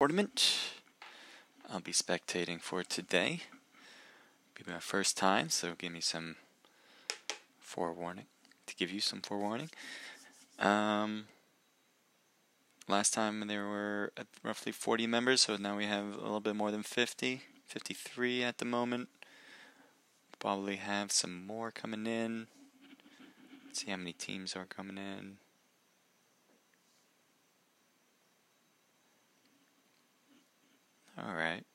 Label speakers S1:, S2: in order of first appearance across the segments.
S1: tournament. I'll be spectating for today. It'll be my first time, so give me some forewarning. To give you some forewarning. Last time there were roughly 40 members, so now we have a little bit more than 50. 53 at the moment. Probably have some more coming in. Let's see how many teams are coming in. Alright,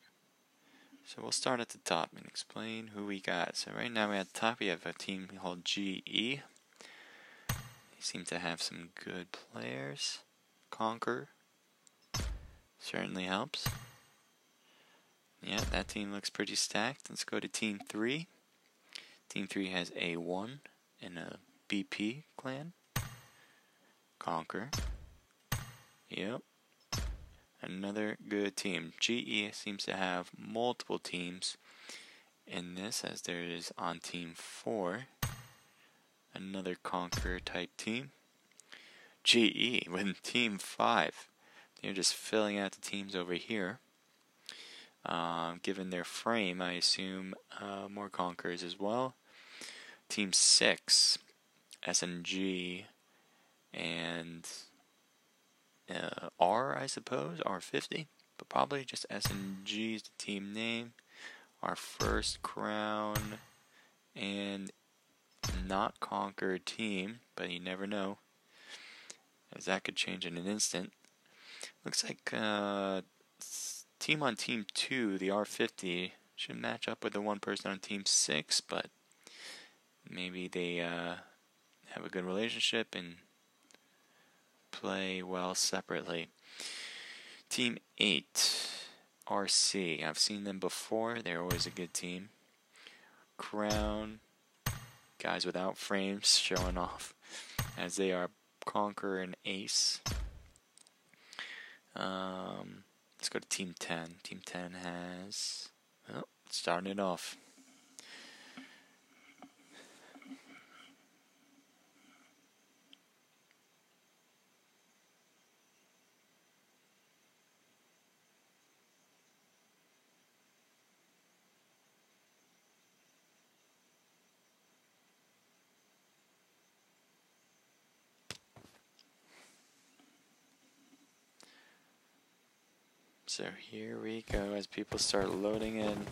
S1: so we'll start at the top and explain who we got. So right now at the top we have a team called GE. They seem to have some good players. Conquer certainly helps. Yeah, that team looks pretty stacked. Let's go to Team 3. Team 3 has A1 and a BP clan. Conquer. Yep. Another good team. GE seems to have multiple teams in this, as there is on Team 4. Another Conquer type team. GE with Team 5. They're just filling out the teams over here. Given their frame, I assume more Conquerors as well. Team 6, SNG and R, I suppose, R50, but probably just SNG is the team name. Our first crown and not Conquer team, but you never know, as that could change in an instant. Looks like team on Team 2, the R50, should match up with the one person on Team 6, but maybe they have a good relationship and play well separately. Team 8, RC. I've seen them before. They're always a good team. Crown, guys without frames showing off, as they are Conquer and Ace. Let's go to Team 10. Team 10 has... Oh, starting it off. So here we go as people start loading in.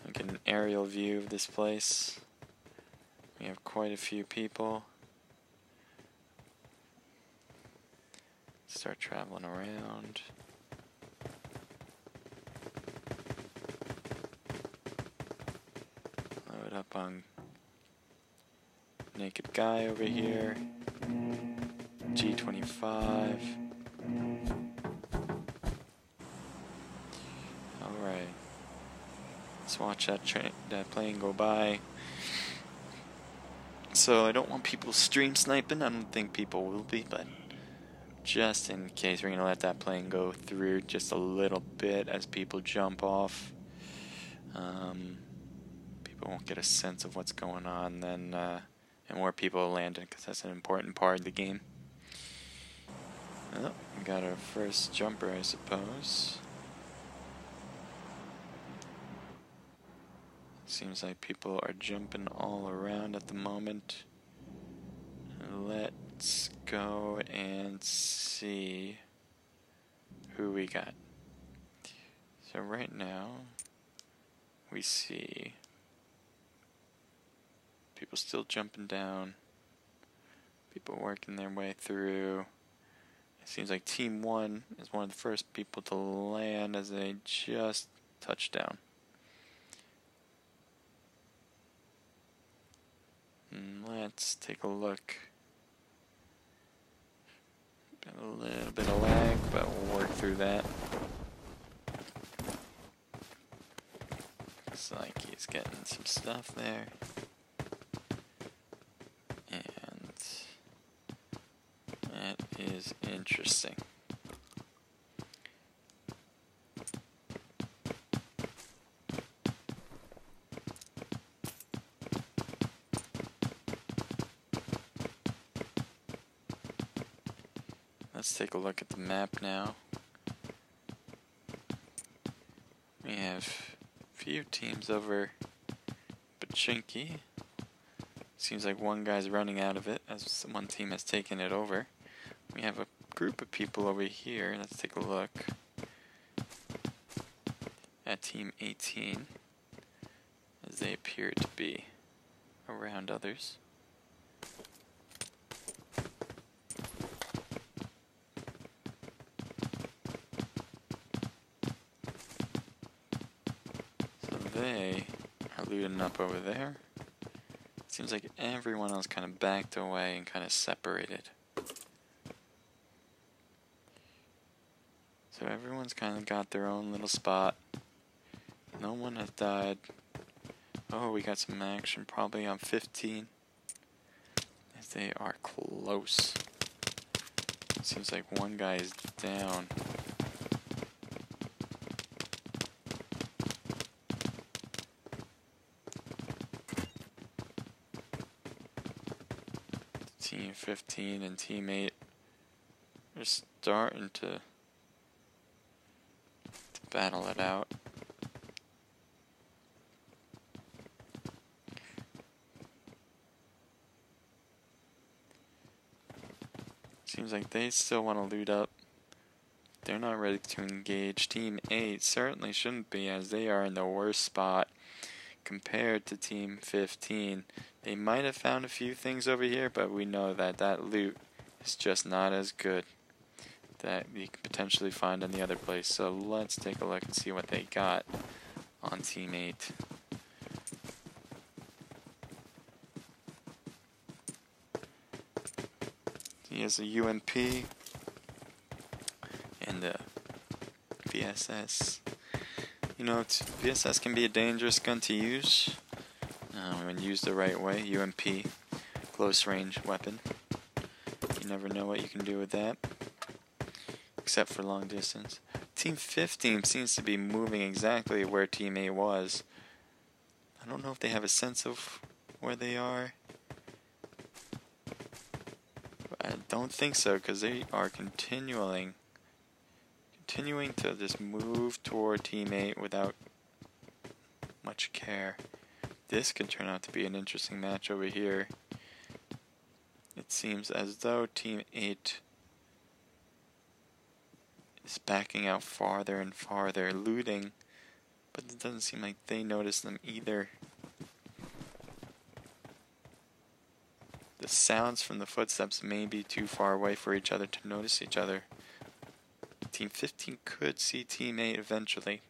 S1: Look at an aerial view of this place. We have quite a few people. Start traveling around. Load up on Naked Guy over here. G25. Alright. Let's watch that plane go by. So I don't want people stream sniping. I don't think people will be, but just in case, we're going to let that plane go through just a little bit as people jump off. People won't get a sense of what's going on then, and where people are landing, because that's an important part of the game. Oh, we got our first jumper, I suppose. Seems like people are jumping all around at the moment. Let's go and see who we got. So right now we see people still jumping down, people working their way through. It seems like Team 1 is one of the first people to land as they just touched down. Let's take a look. Got a little bit of lag, but we'll work through that. Looks like he's getting some stuff there. And that is interesting. Let's take a look at the map now. We have a few teams over Pochinki. Seems like one guy's running out of it as one team has taken it over. We have a group of people over here. Let's take a look at Team 18 as they appear to be around others. So they are looting up over there. Seems like everyone else kind of backed away and kind of separated. So everyone's kind of got their own little spot. No one has died. Oh, we got some action probably on 15. As they are close. Seems like one guy is down. Team 15 and Team 8 are starting to battle it out. Seems like they still want to loot up. They're not ready to engage. Team 8 certainly shouldn't be, as they are in the worst spot compared to Team 15. They might have found a few things over here, but we know that that loot is just not as good that you can potentially find in the other place. So let's take a look and see what they got on Team 8. He has a UMP and a VSS. You know, VSS can be a dangerous gun to use when used the right way. UMP, close range weapon. You never know what you can do with that, except for long distance. Team 15 seems to be moving exactly where Team 8 was. I don't know if they have a sense of where they are. I don't think so, because they are continuing to just move toward Team 8 without much care. This could turn out to be an interesting match over here. It seems as though Team 8 is backing out farther and farther, looting, but it doesn't seem like they notice them either. The sounds from the footsteps may be too far away for each other to notice each other. Team 15 could see Team 8 eventually,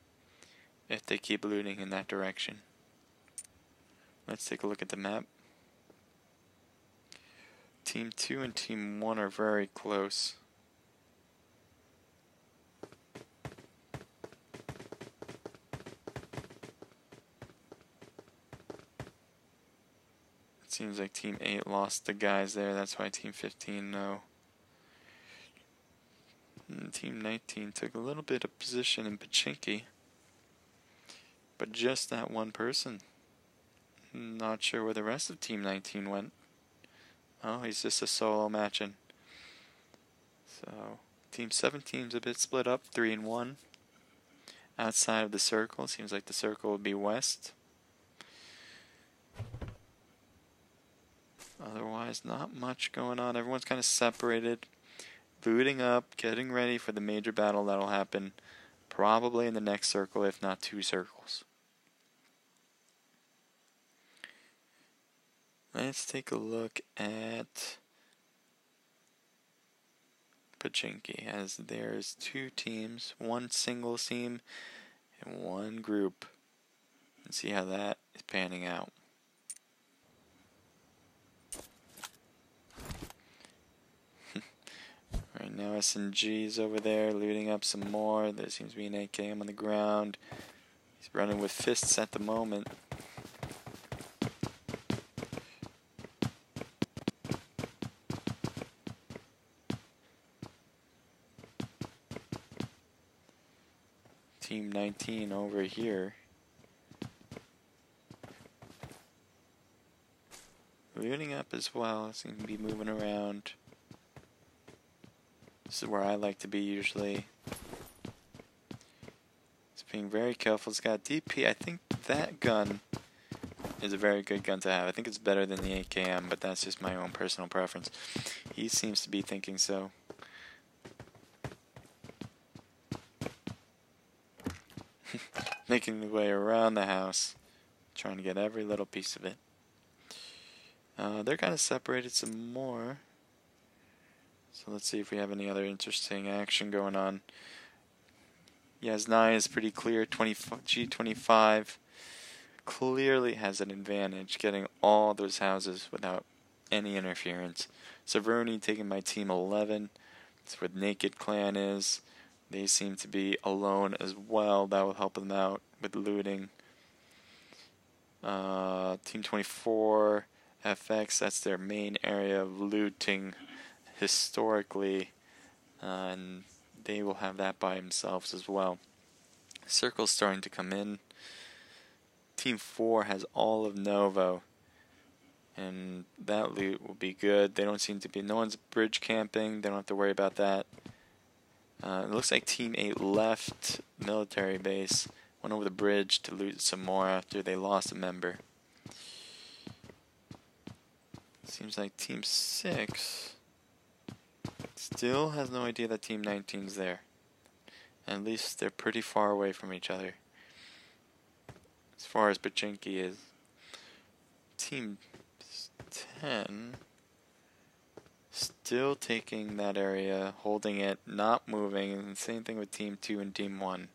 S1: if they keep looting in that direction. Let's take a look at the map. Team 2 and Team 1 are very close. It seems like Team 8 lost the guys there, that's why Team 15 no. And Team 19 took a little bit of position in Pochinki, but just that one person. Not sure where the rest of Team 19 went. Oh, he's just a solo matching. So, Team 17's a bit split up, 3 and 1. Outside of the circle, seems like the circle would be west. Otherwise, not much going on. Everyone's kind of separated, looting up, getting ready for the major battle that'll happen probably in the next circle, if not 2 circles. Let's take a look at Pochinki, as there's 2 teams, 1 single team and 1 group, and see how that is panning out. Right now SNG's over there looting up some more. There seems to be an AKM on the ground. He's running with fists at the moment. Team 19 over here. Looting up as well. Seems to be moving around. This is where I like to be usually. It's being very careful. It's got DP. I think that gun is a very good gun to have. I think it's better than the AKM, but that's just my own personal preference. He seems to be thinking so. Making the way around the house, trying to get every little piece of it. They're kind of separated some more. So let's see if we have any other interesting action going on. Yasnaya is pretty clear. G25 clearly has an advantage getting all those houses without any interference. Severny taken by Team 11. That's where Naked Clan is. They seem to be alone as well. That will help them out with looting. Team 24, FX, that's their main area of looting historically. And they will have that by themselves as well. Circle's starting to come in. Team 4 has all of Novo. And that loot will be good. They don't seem to be... No one's bridge camping. They don't have to worry about that. It looks like Team 8 left military base, went over the bridge to loot some more after they lost a member. Seems like Team 6 still has no idea that Team 19's there. At least they're pretty far away from each other. As far as Pachinki is. Team 10... still taking that area, holding it, not moving, and same thing with Team 2 and Team 1.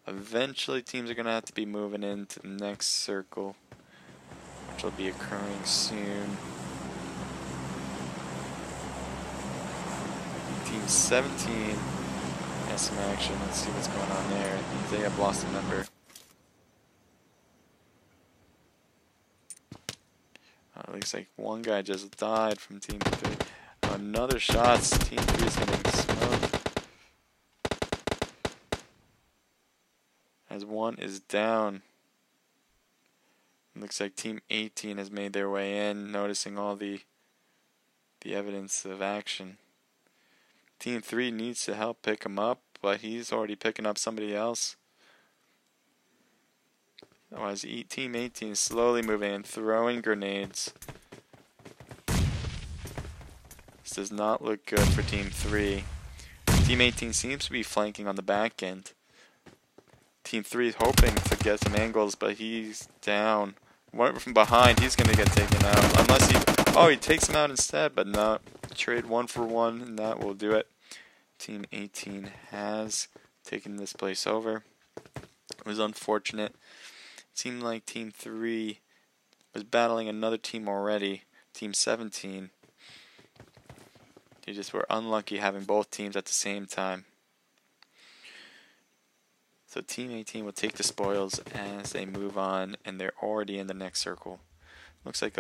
S1: Eventually teams are going to have to be moving into the next circle, which will be occurring soon. Team 17 has some action. Let's see what's going on there. They have lost a member. Looks like one guy just died from Team 3. Another shot. Team 3 is getting smoked. As one is down. Looks like Team 18 has made their way in, noticing all the evidence of action. Team 3 needs to help pick him up, but he's already picking up somebody else. As Team 18 is slowly moving and throwing grenades. This does not look good for Team 3. Team 18 seems to be flanking on the back end. Team 3 is hoping to get some angles, but he's down. One from behind, he's going to get taken out. Unless he... Oh, he takes him out instead, but no. Trade 1 for 1, and that will do it. Team 18 has taken this place over. It was unfortunate. Seemed like Team 3 was battling another team already, Team 17. They just were unlucky having both teams at the same time. So Team 18 will take the spoils as they move on, and they're already in the next circle. Looks like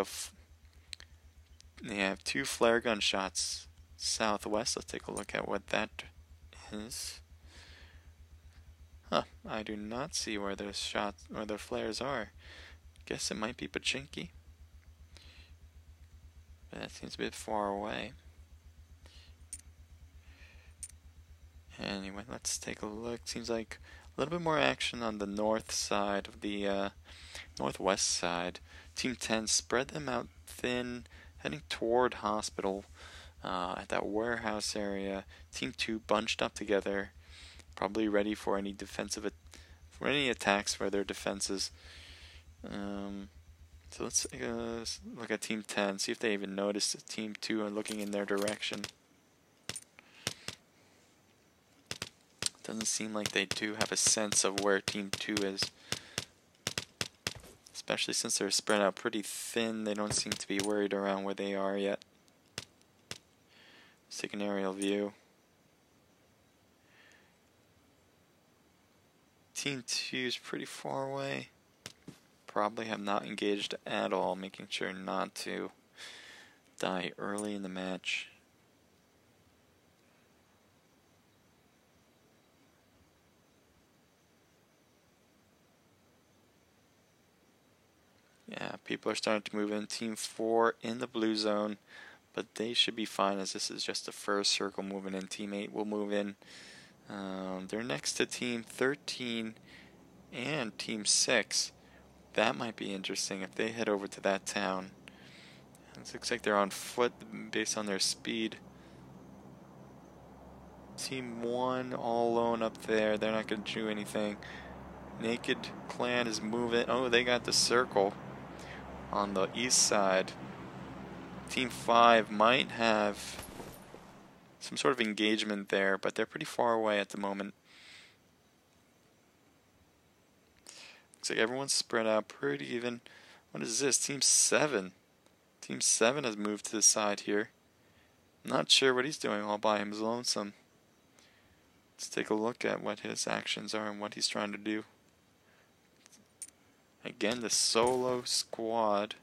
S1: they have 2 flare gun shots southwest. Let's take a look at what that is. Huh, I do not see where the shots or the flares are. Guess it might be Pachinki. But that seems a bit far away. Anyway, let's take a look. Seems like a little bit more action on the north side of the northwest side. Team 10 spread them out thin, heading toward hospital at that warehouse area. Team 2 bunched up together, probably ready for any for any attacks for their defenses. So let's look at Team 10, see if they even noticed that Team 2 are looking in their direction. Doesn't seem like they do have a sense of where Team 2 is. Especially since they're spread out pretty thin, they don't seem to be worried around where they are yet. Let's take an aerial view. Team 2 is pretty far away. Probably have not engaged at all, making sure not to die early in the match. Yeah, people are starting to move in. Team 4 in the blue zone, but they should be fine as this is just the first circle moving in. Team 8 will move in. They're next to Team 13 and Team 6. That might be interesting if they head over to that town. It looks like they're on foot based on their speed. Team 1 all alone up there. They're not going to do anything. Naked Clan is moving. Oh, they got the circle on the east side. Team 5 might have some sort of engagement there, but they're pretty far away at the moment. Looks like everyone's spread out pretty even. What is this? Team 7. Team 7 has moved to the side here. Not sure what he's doing all by his lonesome. Let's take a look at what his actions are and what he's trying to do. Again, the solo squad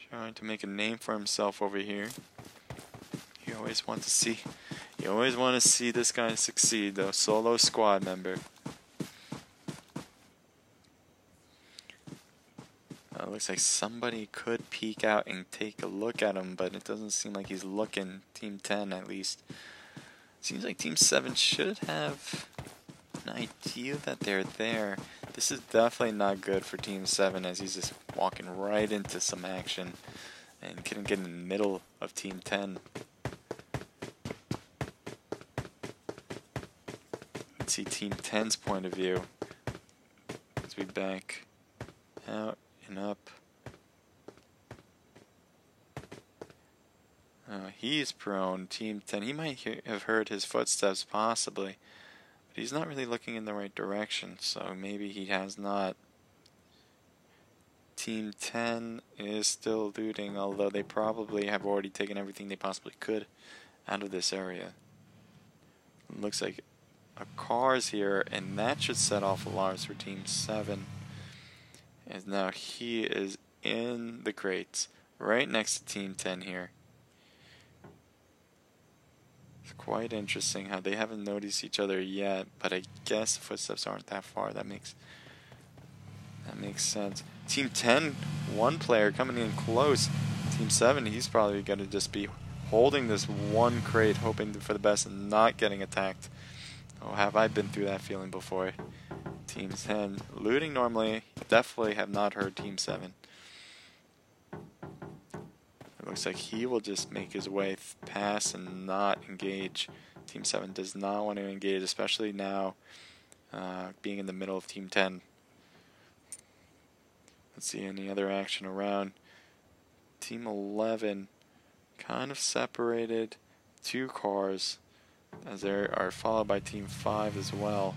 S1: trying to make a name for himself over here. You always want to see this guy succeed, though. Solo squad member. Looks like somebody could peek out and take a look at him, but it doesn't seem like he's looking. Team 10 at least. Seems like Team 7 should have an idea that they're there. This is definitely not good for Team 7 as he's just walking right into some action and couldn't get in the middle of Team 10. Let's see Team 10's point of view as we back out and up. He's prone. Team 10. He might have heard his footsteps possibly, but he's not really looking in the right direction, so maybe he has not. Team 10 is still looting, although they probably have already taken everything they possibly could out of this area. It looks like a car's here, and that should set off alarms for Team 7. And now he is in the crates, right next to Team 10 here. It's quite interesting how they haven't noticed each other yet, but I guess the footsteps aren't that far. That makes sense. Team 10, one player coming in close. Team 7, he's probably going to just be holding this one crate, hoping for the best and not getting attacked. Oh, have I been through that feeling before. Team 10 looting normally. Definitely have not heard Team 7. It looks like he will just make his way past and not engage. Team 7 does not want to engage, especially now being in the middle of Team 10. Let's see any other action around. Team 11 kind of separated. 2 cars as they are followed by Team 5 as well.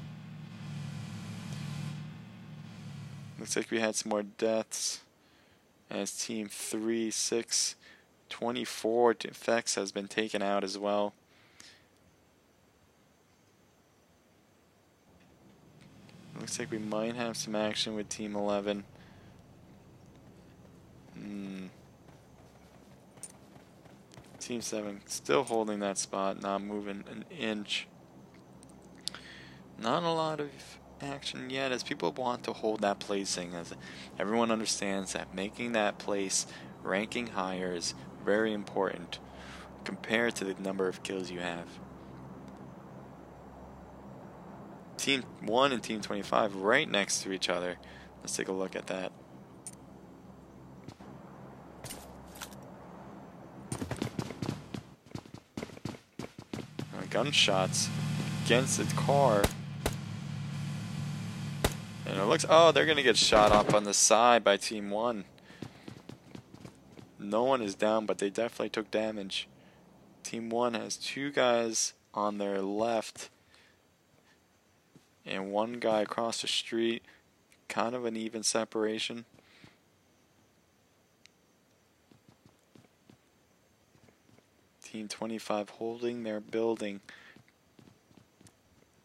S1: Looks like we had some more deaths as Team 3, 6, 24 effects has been taken out as well. Looks like we might have some action with Team 11. Team 7 still holding that spot, not moving an inch. Not a lot of action yet as people want to hold that placing, as everyone understands that making that place ranking higher is very important compared to the number of kills you have. Team 1 and Team 25 right next to each other. Let's take a look at that. Gunshots against the car. And it looks, oh, they're going to get shot up on the side by Team 1. No one is down, but they definitely took damage. Team 1 has 2 guys on their left and 1 guy across the street. Kind of an even separation. Team 25 holding their building.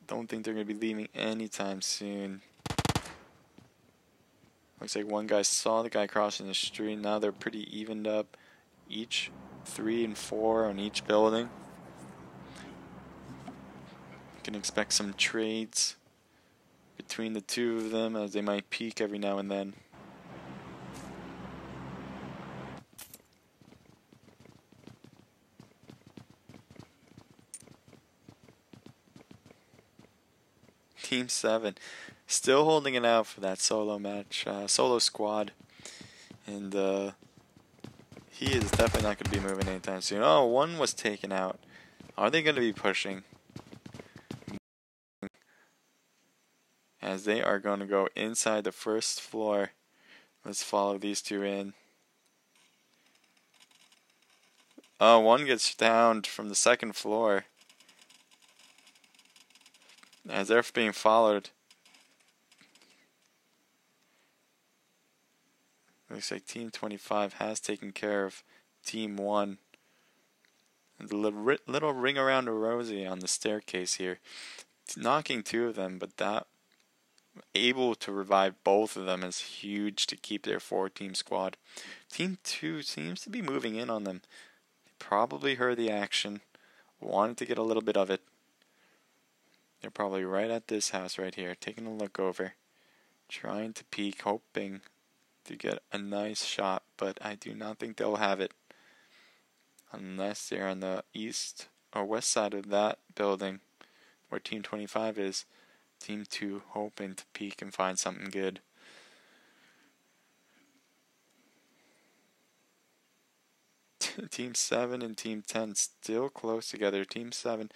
S1: Don't think they're going to be leaving anytime soon. Looks like 1 guy saw the guy crossing the street. Now they're pretty evened up. Each 3 and 4 on each building. You can expect some trades between the 2 of them as they might peek every now and then. Team 7 still holding it out for that solo match, solo squad. And he is definitely not going to be moving anytime soon. Oh, one was taken out. Are they going to be pushing? As they are going to go inside the first floor. Let's follow these two in. Oh, one gets downed from the second floor. As they're being followed. Looks like Team 25 has taken care of Team 1. And the little ring around a Rosie on the staircase here. Knocking two of them, but that able to revive both of them is huge to keep their 4-team squad. Team 2 seems to be moving in on them. They probably heard the action, wanted to get a little bit of it. They're probably right at this house right here, taking a look over, trying to peek, hoping to get a nice shot, but I do not think they'll have it unless they're on the east or west side of that building where Team 25 is. Team 2 hoping to peek and find something good. Team 7 and Team 10 still close together. Team 7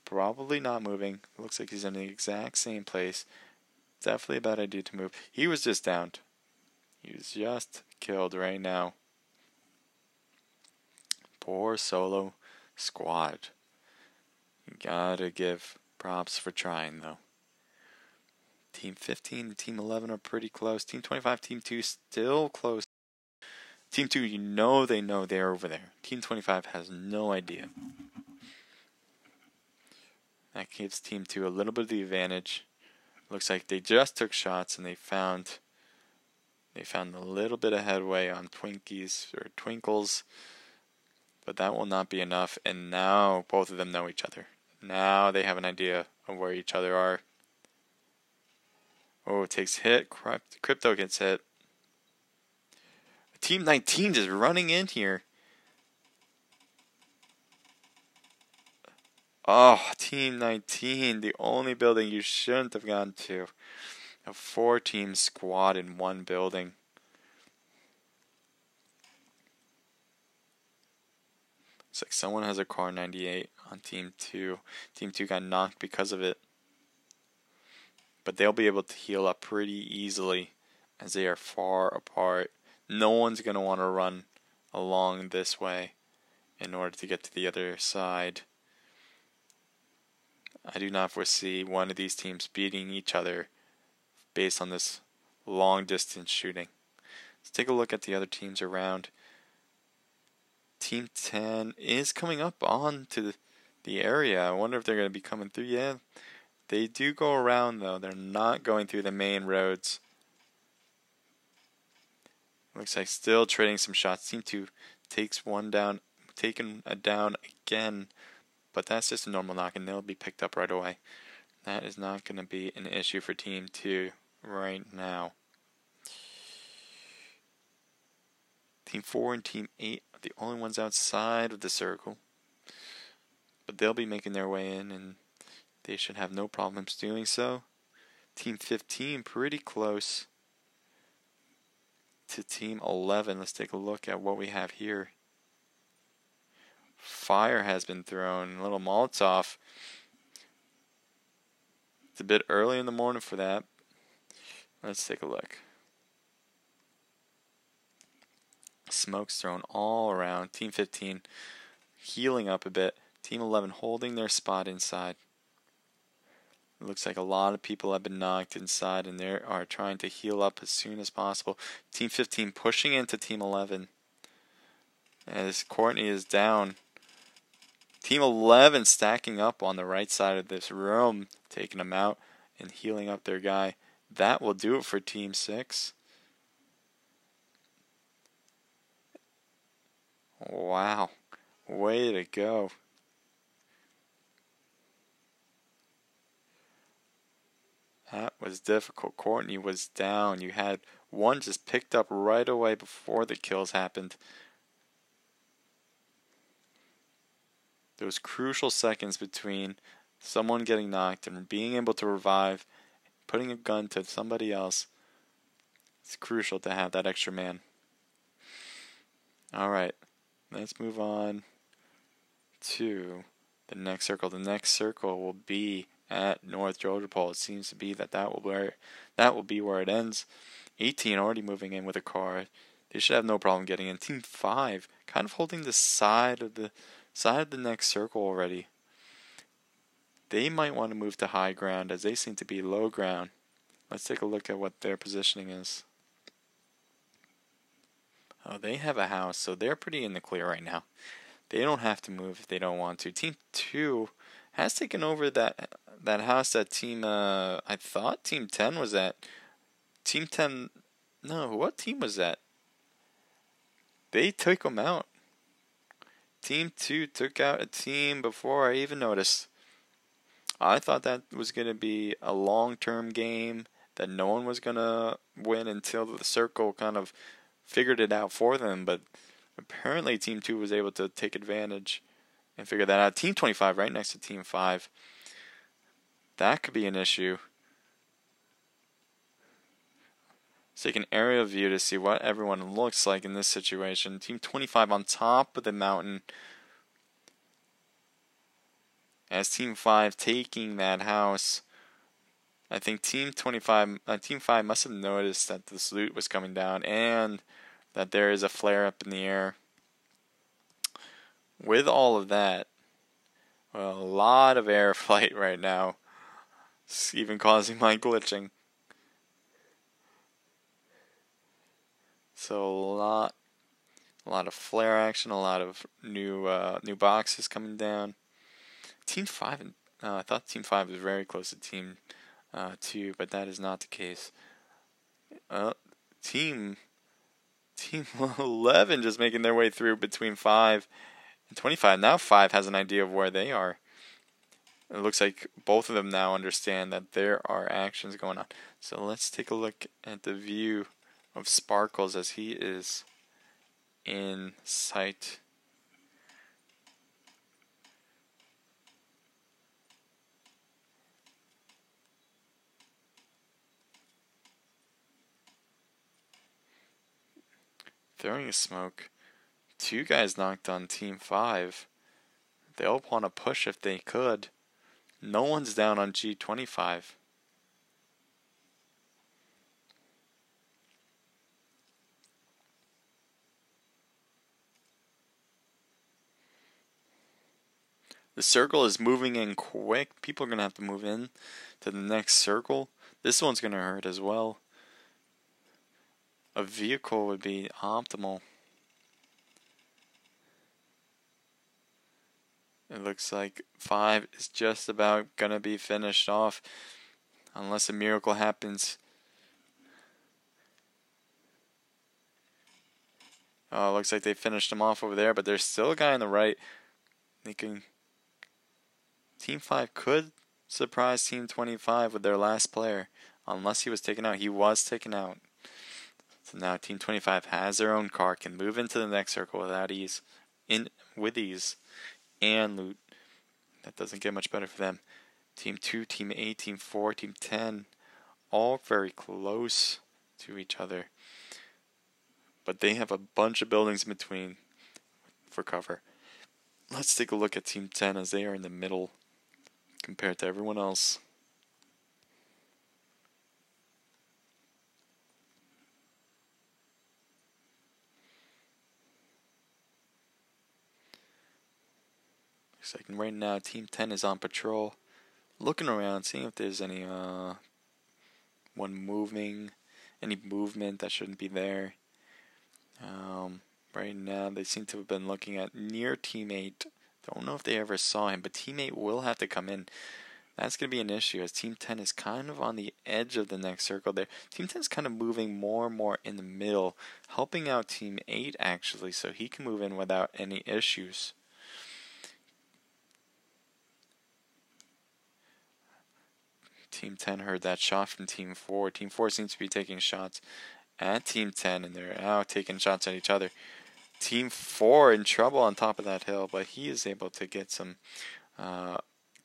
S1: probably not moving. Looks like he's in the exact same place. Definitely a bad idea to move. He was just downed. He was just killed right now. Poor solo squad. You gotta give props for trying though. Team 15 and Team 11 are pretty close. Team 25, Team 2 still close. Team 2, you know they're over there. Team 25 has no idea. That gives Team 2 a little bit of the advantage. Looks like they just took shots and they found a little bit of headway on Twinkies or Twinkles. But that will not be enough. And now both of them know each other. Now they have an idea of where each other are. Oh, it takes hit. Crypto gets hit. Team 19 just running in here. Oh, Team 19. The only building you shouldn't have gone to. A 4-team squad in one building. Looks like someone has a Car 98 on Team 2. Team 2 got knocked because of it. But they'll be able to heal up pretty easily as they are far apart. No one's going to want to run along this way in order to get to the other side. I do not foresee one of these teams beating each other based on this long distance shooting. Let's take a look at the other teams around. Team 10 is coming up on to the area. I wonder if they're going to be coming through. Yeah, they do go around though. They're not going through the main roads. Looks like still trading some shots. Team 2 takes one down, taken a down again. But that's just a normal knock and they'll be picked up right away. That is not going to be an issue for Team 2 right now. Team 4 and Team 8 are the only ones outside of the circle. But they'll be making their way in and they should have no problems doing so. Team 15 pretty close to Team 11. Let's take a look at what we have here. Fire has been thrown. A little Molotov. It's a bit early in the morning for that. Let's take a look. Smoke's thrown all around. Team 15 healing up a bit. Team 11 holding their spot inside. It looks like a lot of people have been knocked inside and they are trying to heal up as soon as possible. Team 15 pushing into Team 11. As Courtney is down. Team 11 stacking up on the right side of this room, taking them out and healing up their guy. That will do it for Team 6. Wow. Way to go. That was difficult. Courtney was down. You had one just picked up right away before the kills happened. Those crucial seconds between someone getting knocked and being able to revive, putting a gun to somebody else, it's crucial to have that extra man. Alright, let's move on to the next circle. The next circle will be at North Georgia-Pole. It seems to be that will be where it ends. 18 already moving in with a car. They should have no problem getting in. Team 5 kind of holding the side of the next circle already. They might want to move to high ground as they seem to be low ground. Let's take a look at what their positioning is. Oh, they have a house, so they're pretty in the clear right now. They don't have to move if they don't want to. Team 2 has taken over that house that team, I thought Team 10 was at. Team 10, no, what team was that? They took them out. Team 2 took out a team before I even noticed. I thought that was going to be a long-term game, that no one was going to win until the circle kind of figured it out for them, but apparently Team 2 was able to take advantage and figure that out. Team 25 right next to Team 5. That could be an issue. Let's take an aerial view to see what everyone looks like in this situation. Team 25 on top of the mountain, as Team 5 taking that house. I think Team 5 must have noticed that this loot was coming down and that there is a flare up in the air. With all of that, well, a lot of air flight right now. It's even causing my glitching. So a lot of flare action, a lot of new boxes coming down. Team 5, I thought Team 5 was very close to Team 2, but that is not the case. Team 11 just making their way through between 5 and 25. Now 5 has an idea of where they are. It looks like both of them now understand that there are actions going on. So let's take a look at the view of Sparkles as he is in sight. Throwing a smoke. 2 guys knocked on Team 5. They'll want to push if they could. No one's down on G25. The circle is moving in quick. People are going to have to move in to the next circle. This one's going to hurt as well. A vehicle would be optimal. It looks like 5 is just about going to be finished off. Unless a miracle happens. Oh, it looks like they finished him off over there, but there's still a guy on the right. Team 5 could surprise Team 25 with their last player. Unless he was taken out. He was taken out. So now Team 25 has their own car, can move into the next circle without ease, with ease, and loot. That doesn't get much better for them. Team 2, Team 8, Team 4, Team 10, all very close to each other. But they have a bunch of buildings in between for cover. Let's take a look at Team 10 as they are in the middle compared to everyone else. Looks like right now Team 10 is on patrol, looking around, seeing if there's any one moving, any movement that shouldn't be there. Right now they seem to have been looking at near Team 8. Don't know if they ever saw him, but Team 8 will have to come in. That's going to be an issue as Team 10 is kind of on the edge of the next circle there. Team 10 is kind of moving more and more in the middle, helping out Team 8 actually, so he can move in without any issues. Team 10 heard that shot from Team 4. Team 4 seems to be taking shots at Team 10, and they're now taking shots at each other. Team 4 in trouble on top of that hill, but he is able to get some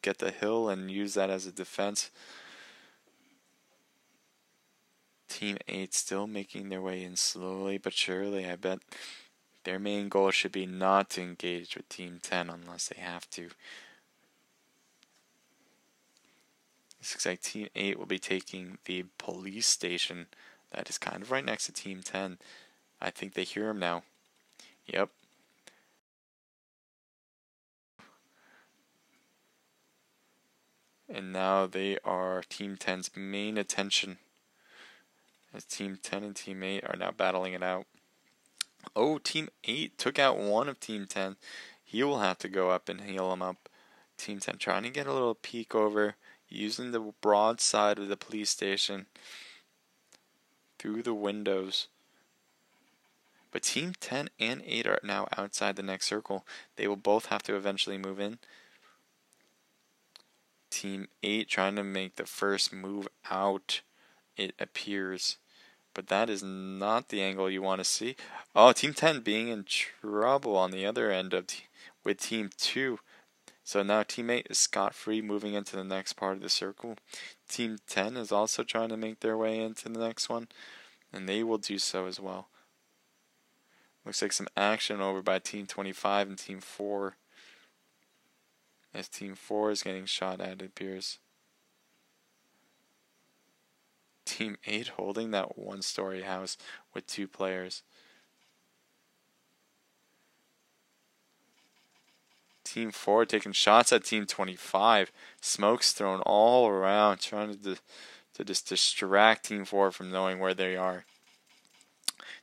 S1: get the hill and use that as a defense. Team 8 still making their way in slowly but surely. I bet their main goal should be not to engage with Team 10 unless they have to. This looks like Team 8 will be taking the police station that is kind of right next to Team 10. I think they hear him now. Yep. And now they are Team 10's main attention, as Team 10 and Team 8 are now battling it out. Oh, Team 8 took out one of Team 10. He will have to go up and heal him up. Team 10 trying to get a little peek over, using the broad side of the police station through the windows. But Team 10 and 8 are now outside the next circle. They will both have to eventually move in. Team 8 trying to make the first move out, it appears. But that is not the angle you want to see. Oh, Team 10 being in trouble on the other end of with Team 2. So now Team 8 is scot-free, moving into the next part of the circle. Team 10 is also trying to make their way into the next one, and they will do so as well. Looks like some action over by Team 25 and Team 4. As Team 4 is getting shot at, it appears. Team 8 holding that one-story house with 2 players. Team 4 taking shots at Team 25. Smoke's thrown all around, trying to just distract Team 4 from knowing where they are.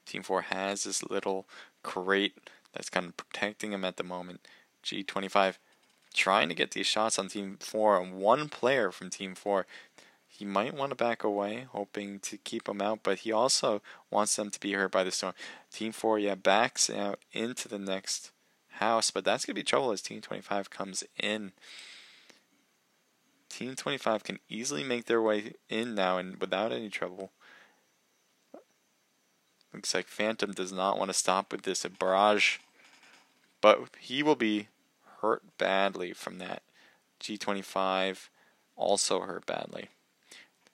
S1: Team 4 has this little crate that's kind of protecting him at the moment. G25 trying to get these shots on Team 4, and one player from Team 4. He might want to back away, hoping to keep them out, but he also wants them to be hurt by the storm. Team 4, backs out into the next house, but that's going to be trouble as Team 25 comes in. Team 25 can easily make their way in now and without any trouble. Looks like Phantom does not want to stop with this barrage, but he will be hurt badly from that. G25 also hurt badly.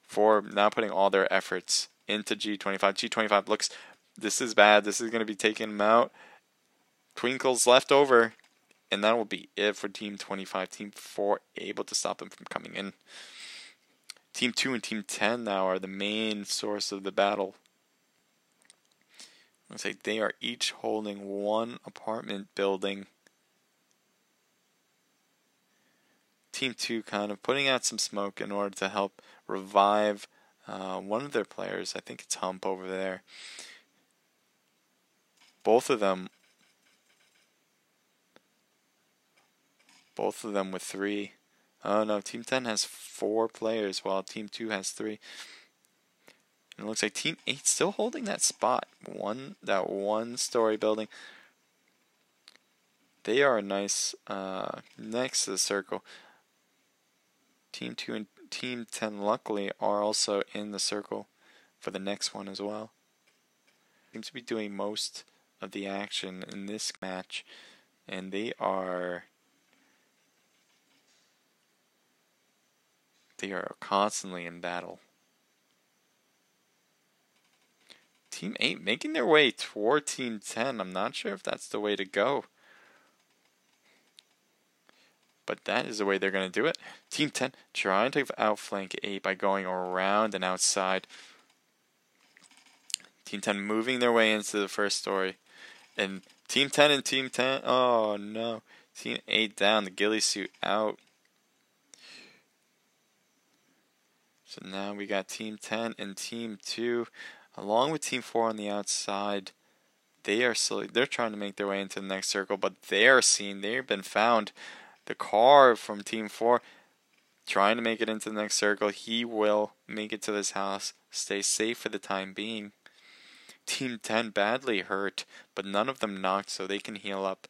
S1: 4 now putting all their efforts into G25. G25 looks, this is bad. This is going to be taking him out. Twinkle's left over, and that will be it for Team 25. Team 4 able to stop him from coming in. Team 2 and Team 10 now are the main source of the battle. Looks like they are each holding one apartment building. Team 2 kind of putting out some smoke in order to help revive one of their players. I think it's Hump over there. Both of them with 3. Oh no, Team 10 has 4 players while Team 2 has 3. And it looks like Team 8 still holding that spot. That one-story building. They are nice next to the circle. Team 2 and Team 10 luckily are also in the circle for the next one as well. Seem to be doing most of the action in this match, and they are constantly in battle. Team 8 making their way toward Team 10. I'm not sure if that's the way to go, but that is the way they're going to do it. Team 10 trying to outflank 8 by going around and outside. Team 10 moving their way into the first story. And Team 10 and Team 10, oh no. Team 8 down, the ghillie suit out. So now we got Team 10 and Team 2, along with Team 4 on the outside. They're trying to make their way into the next circle, but they're seen. They've been found. The car from Team 4 trying to make it into the next circle. He will make it to this house, stay safe for the time being. Team 10 badly hurt, but none of them knocked, so they can heal up.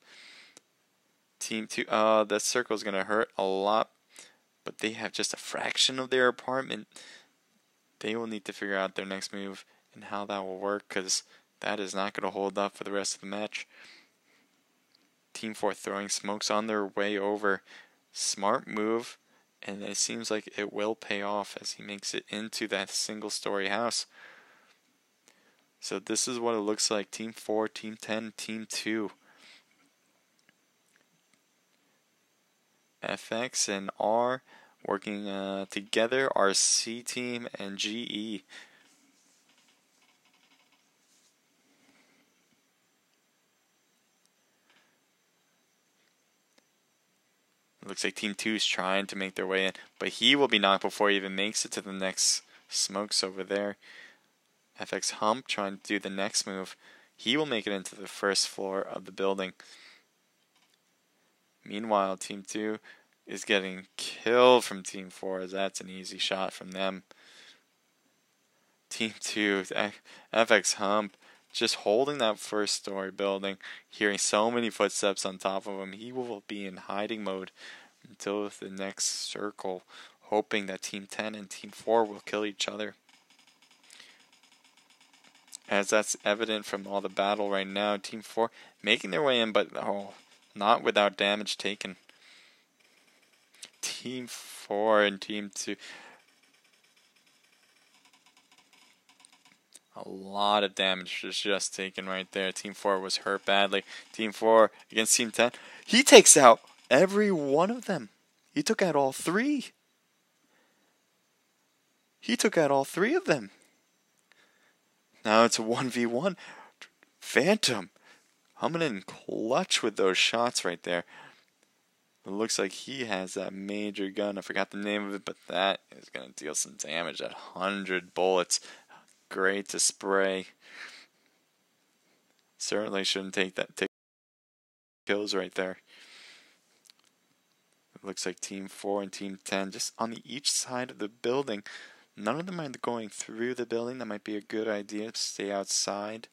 S1: Team 2, that circle is going to hurt a lot, but they have just a fraction of their apartment. They will need to figure out their next move and how that will work, because that is not going to hold up for the rest of the match. Team 4 throwing smokes on their way over. Smart move. And it seems like it will pay off as he makes it into that single-story house. So this is what it looks like. Team 4, Team 10, Team 2. FX and R working together. Our C team and GE. It looks like Team 2 is trying to make their way in, but he will be knocked before he even makes it to the next smokes over there. FX Hump trying to do the next move. He will make it into the first floor of the building. Meanwhile, Team 2 is getting killed from Team 4 as that's an easy shot from them. Team 2, FX Hump, just holding that first story building, hearing so many footsteps on top of him. He will be in hiding mode until the next circle, hoping that Team 10 and Team 4 will kill each other. As that's evident from all the battle right now, Team 4 making their way in, but not without damage taken. Team 4 and Team 2. A lot of damage was just taken right there. Team 4 was hurt badly. Team 4 against Team 10. He takes out every one of them. He took out all three. He took out all three of them. Now it's a 1v1. Phantom coming in clutch with those shots right there. It looks like he has that major gun. I forgot the name of it, but that is going to deal some damage. That 100 bullets. Great to spray. Certainly shouldn't take kills right there. It looks like Team 4 and Team 10 just on each side of the building. None of them are going through the building. That might be a good idea. Stay outside.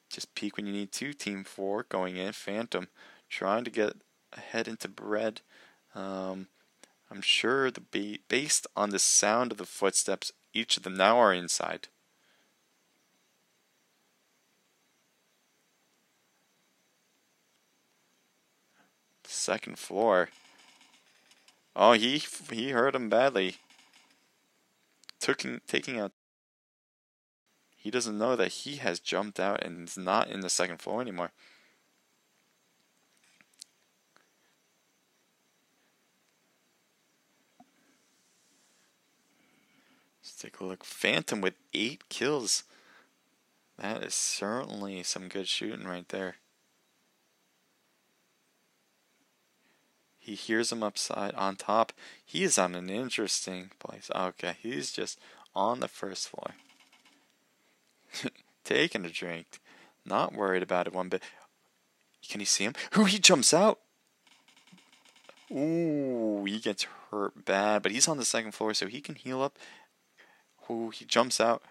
S1: Just peek when you need to. Team 4 going in. Phantom trying to get ahead into bread. I'm sure based on the sound of the footsteps, each of them now are inside. Second floor. Oh, he hurt him badly. Taking out. He doesn't know that he has jumped out and is not in the second floor anymore. Let's take a look. Phantom with 8 kills. That is certainly some good shooting right there. He hears him upside on top. He is on an interesting place. Okay, he's just on the first floor. Taking a drink. Not worried about it one bit. Can you see him? He jumps out. Ooh, he gets hurt bad, but he's on the second floor, so he can heal up. Ooh, he jumps out.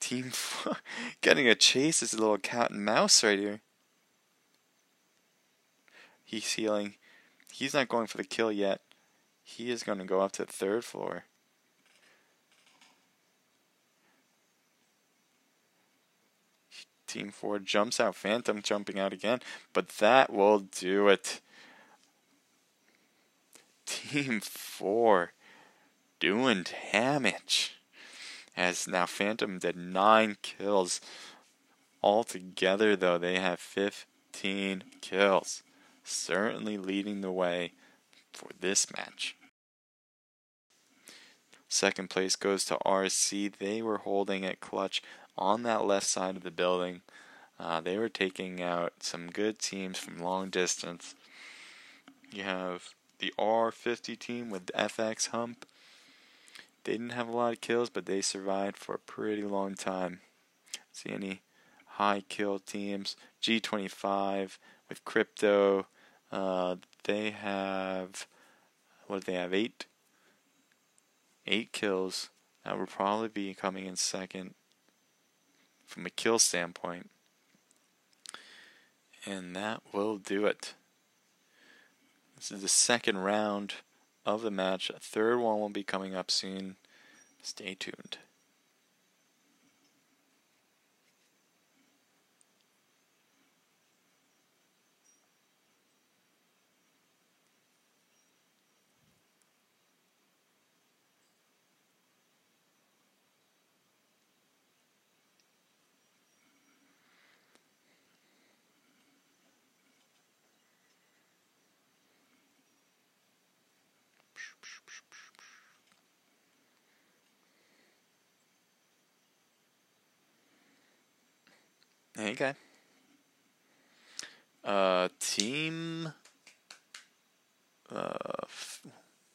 S1: Team 4 getting a chase is a little cat and mouse right here. He's healing. He's not going for the kill yet. He is going to go up to the third floor. Team 4 jumps out. Phantom jumping out again. But that will do it. Team 4 doing damage. As now Phantom did 9 kills. Altogether, though, they have 15 kills. Certainly leading the way for this match. Second place goes to RC. They were holding it clutch on that left side of the building. They were taking out some good teams from long distance. You have the R50 team with FX Hump. They didn't have a lot of kills, but they survived for a pretty long time. See any high kill teams? G25 with Crypto. They have, what do they have? 8 kills. That would probably be coming in second from a kill standpoint. And that will do it. This is the second round of the match. A third one will be coming up soon. Stay tuned. Hey, guy. Team.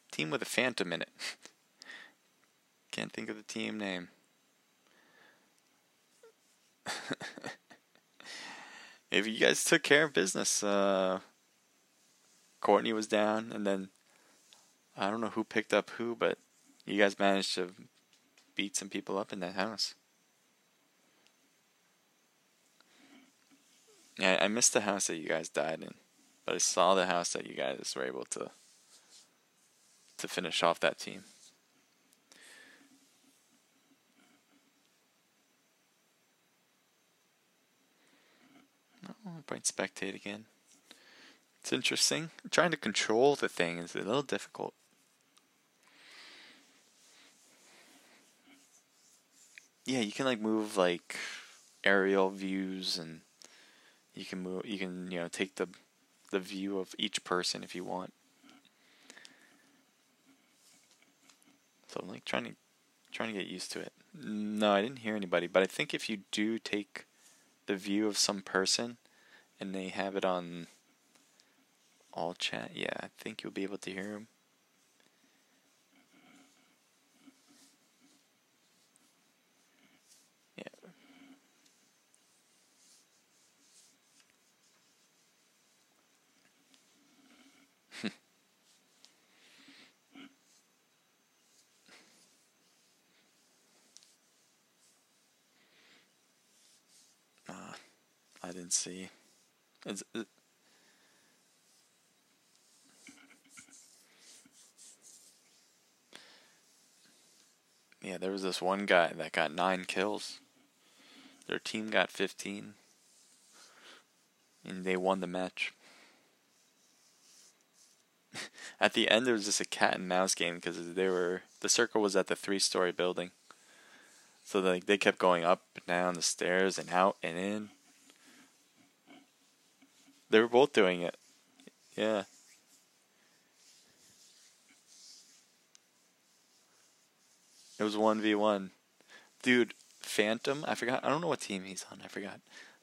S1: Team with a phantom in it. Can't think of the team name. If you guys took care of business, Courtney was down, and then I don't know who picked up who, but you guys managed to beat some people up in that house. Yeah, I missed the house that you guys died in, but I saw the house that you guys were able to finish off that team. Oh, I might spectate again. It's interesting. Trying to control the thing is a little difficult. Yeah, you can like move like aerial views, and you can move. You can take the view of each person if you want. So I'm like trying to get used to it. No, I didn't hear anybody, but I think if you do take the view of some person and they have it on all chat, yeah, I think you'll be able to hear them. Yeah. I didn't see. Yeah, there was this one guy that got 9 kills. Their team got 15. And they won the match. At the end, there was just a cat and mouse game because the circle was at the 3-story building. So they kept going up and down the stairs and out and in. They were both doing it. Yeah. It was 1v1. Dude, Phantom, I forgot. I don't know what team he's on. I forgot.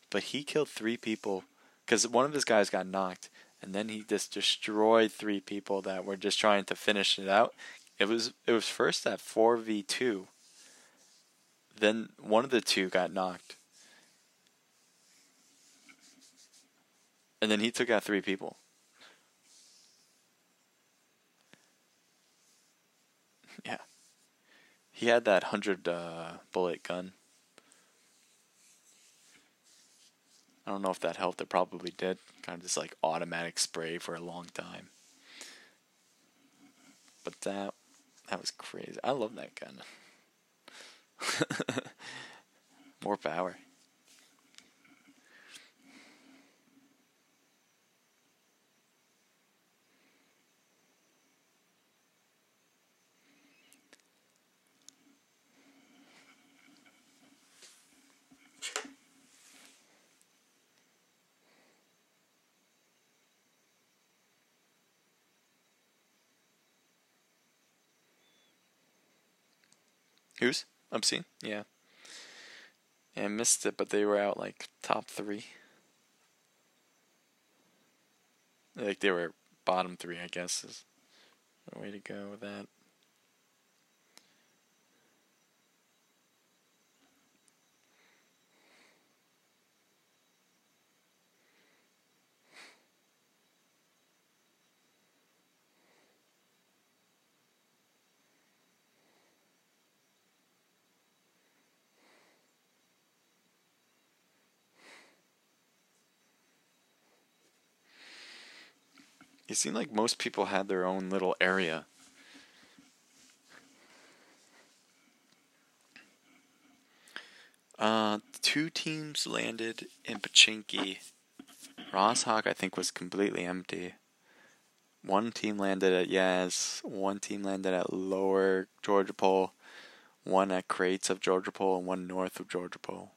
S1: But he killed 3 people because one of his guys got knocked. And then he just destroyed 3 people that were just trying to finish it out. It was first at 4v2. Then one of the 2 got knocked. And then he took out 3 people. Yeah. He had that 100 bullet gun. I don't know if that helped. It probably did. Kind of just like automatic spray for a long time. But that was crazy. I love that gun. More power. Who's? Obscene? Yeah. Yeah, I missed it, but they were out like top 3. Like they were bottom 3, I guess, is the way to go with that. It seemed like most people had their own little area. Two teams landed in Pochinki. Rosshawk, I think, was completely empty. One team landed at Yaz. One team landed at Lower Georgia Pole. One at Crates of Georgia Pole, and one north of Georgia Pole.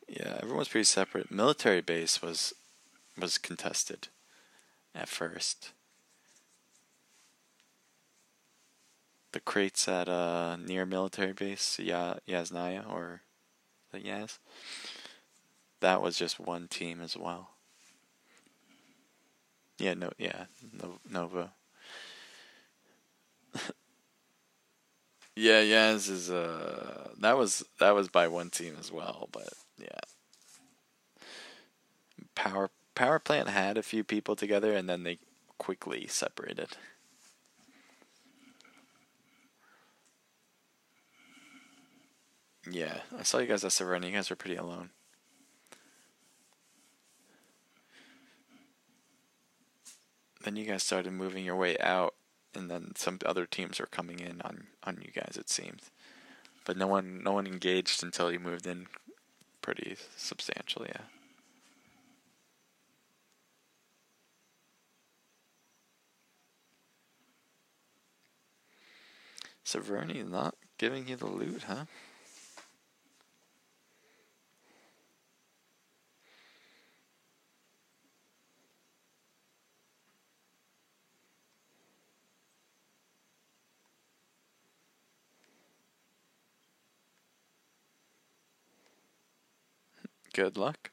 S1: Yeah, everyone's pretty separate. Military base was contested at first. the crates at near military base, Yasnaya or the Yaz. That was just one team as well. Yeah, Nova. Yeah, Yaz is that was by one team as well, but yeah. Power plant had a few people together and then they quickly separated. Yeah, I saw you guys at Serenity. You guys were pretty alone. Then you guys started moving your way out, and then some other teams were coming in on you guys. It seemed, but no one engaged until you moved in pretty substantially. Yeah. Severny not giving you the loot, huh? Good luck.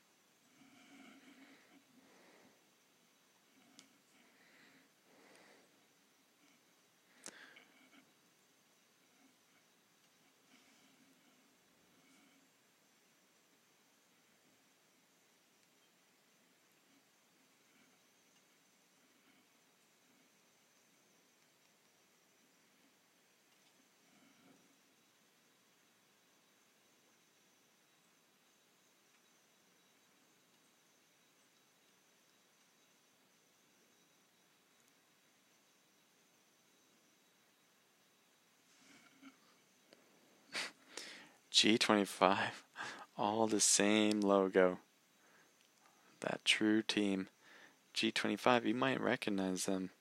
S1: G25, all the same logo. That true team. G25, you might recognize them.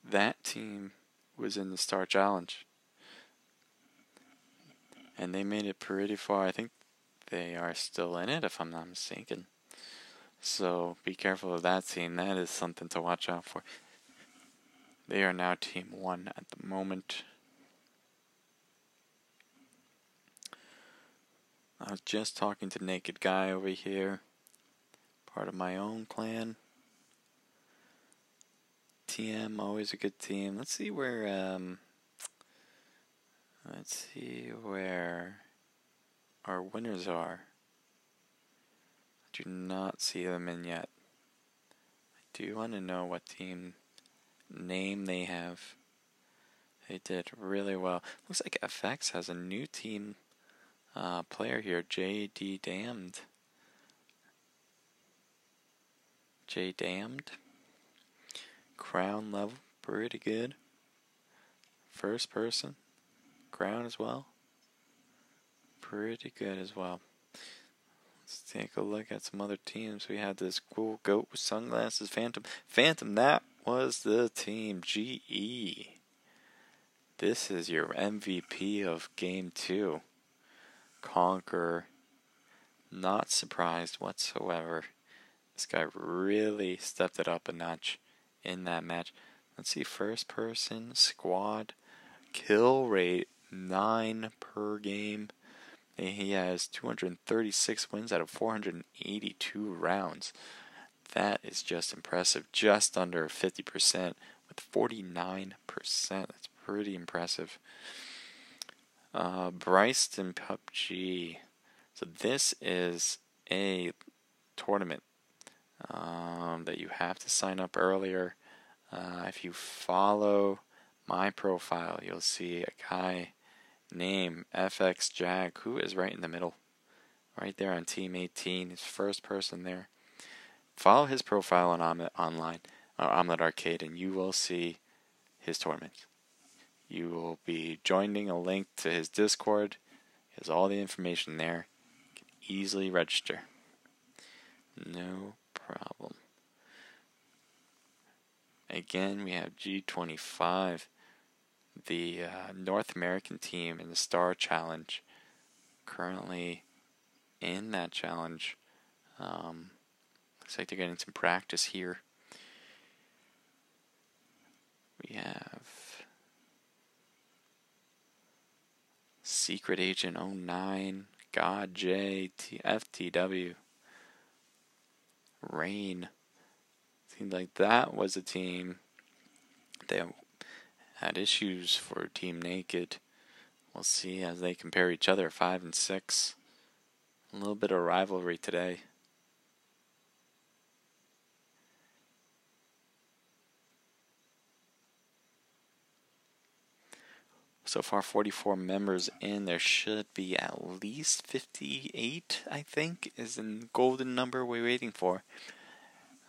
S1: That team was in the Star Challenge. And they made it pretty far. I think they are still in it, if I'm not mistaken. So be careful of that team. That is something to watch out for. They are now Team 1 at the moment. I was just talking to Naked Guy over here. Part of my own clan. TM, always a good team. Let's see where our winners are. I do not see them in yet. I do want to know what team name they have. They did really well. Looks like FX has a new team player here, JD Damned. J Damned. Crown level, pretty good. First person, crown as well. Pretty good as well. Let's take a look at some other teams. We had this cool goat with sunglasses, Phantom. Phantom, that was the team, GE. This is your MVP of Game 2. Conquer. Not surprised whatsoever. This guy really stepped it up a notch in that match. Let's see, first person, squad, kill rate, 9 per game. He has 236 wins out of 482 rounds. That is just impressive. Just under 50% with 49%. That's pretty impressive. Bryce in PUBG. So this is a tournament that you have to sign up earlier. If you follow my profile, you'll see a guy named FX Jag, who is right in the middle, right there on Team 18. He's first person there. Follow his profile on Omelette Arcade, and you will see his tournament. You will be joining a link to his Discord. He has all the information there. You can easily register. No problem. Again, we have G25, the North American team in the Star Challenge, currently in that challenge. Looks like they're getting some practice here. We have Secret Agent 09, God J, FTW, Rain. Seemed like that was a team that had issues for Team Naked. We'll see as they compare each other, 5 and 6. A little bit of rivalry today. So far, 44 members in. There should be at least 58, I think, is the golden number we're waiting for.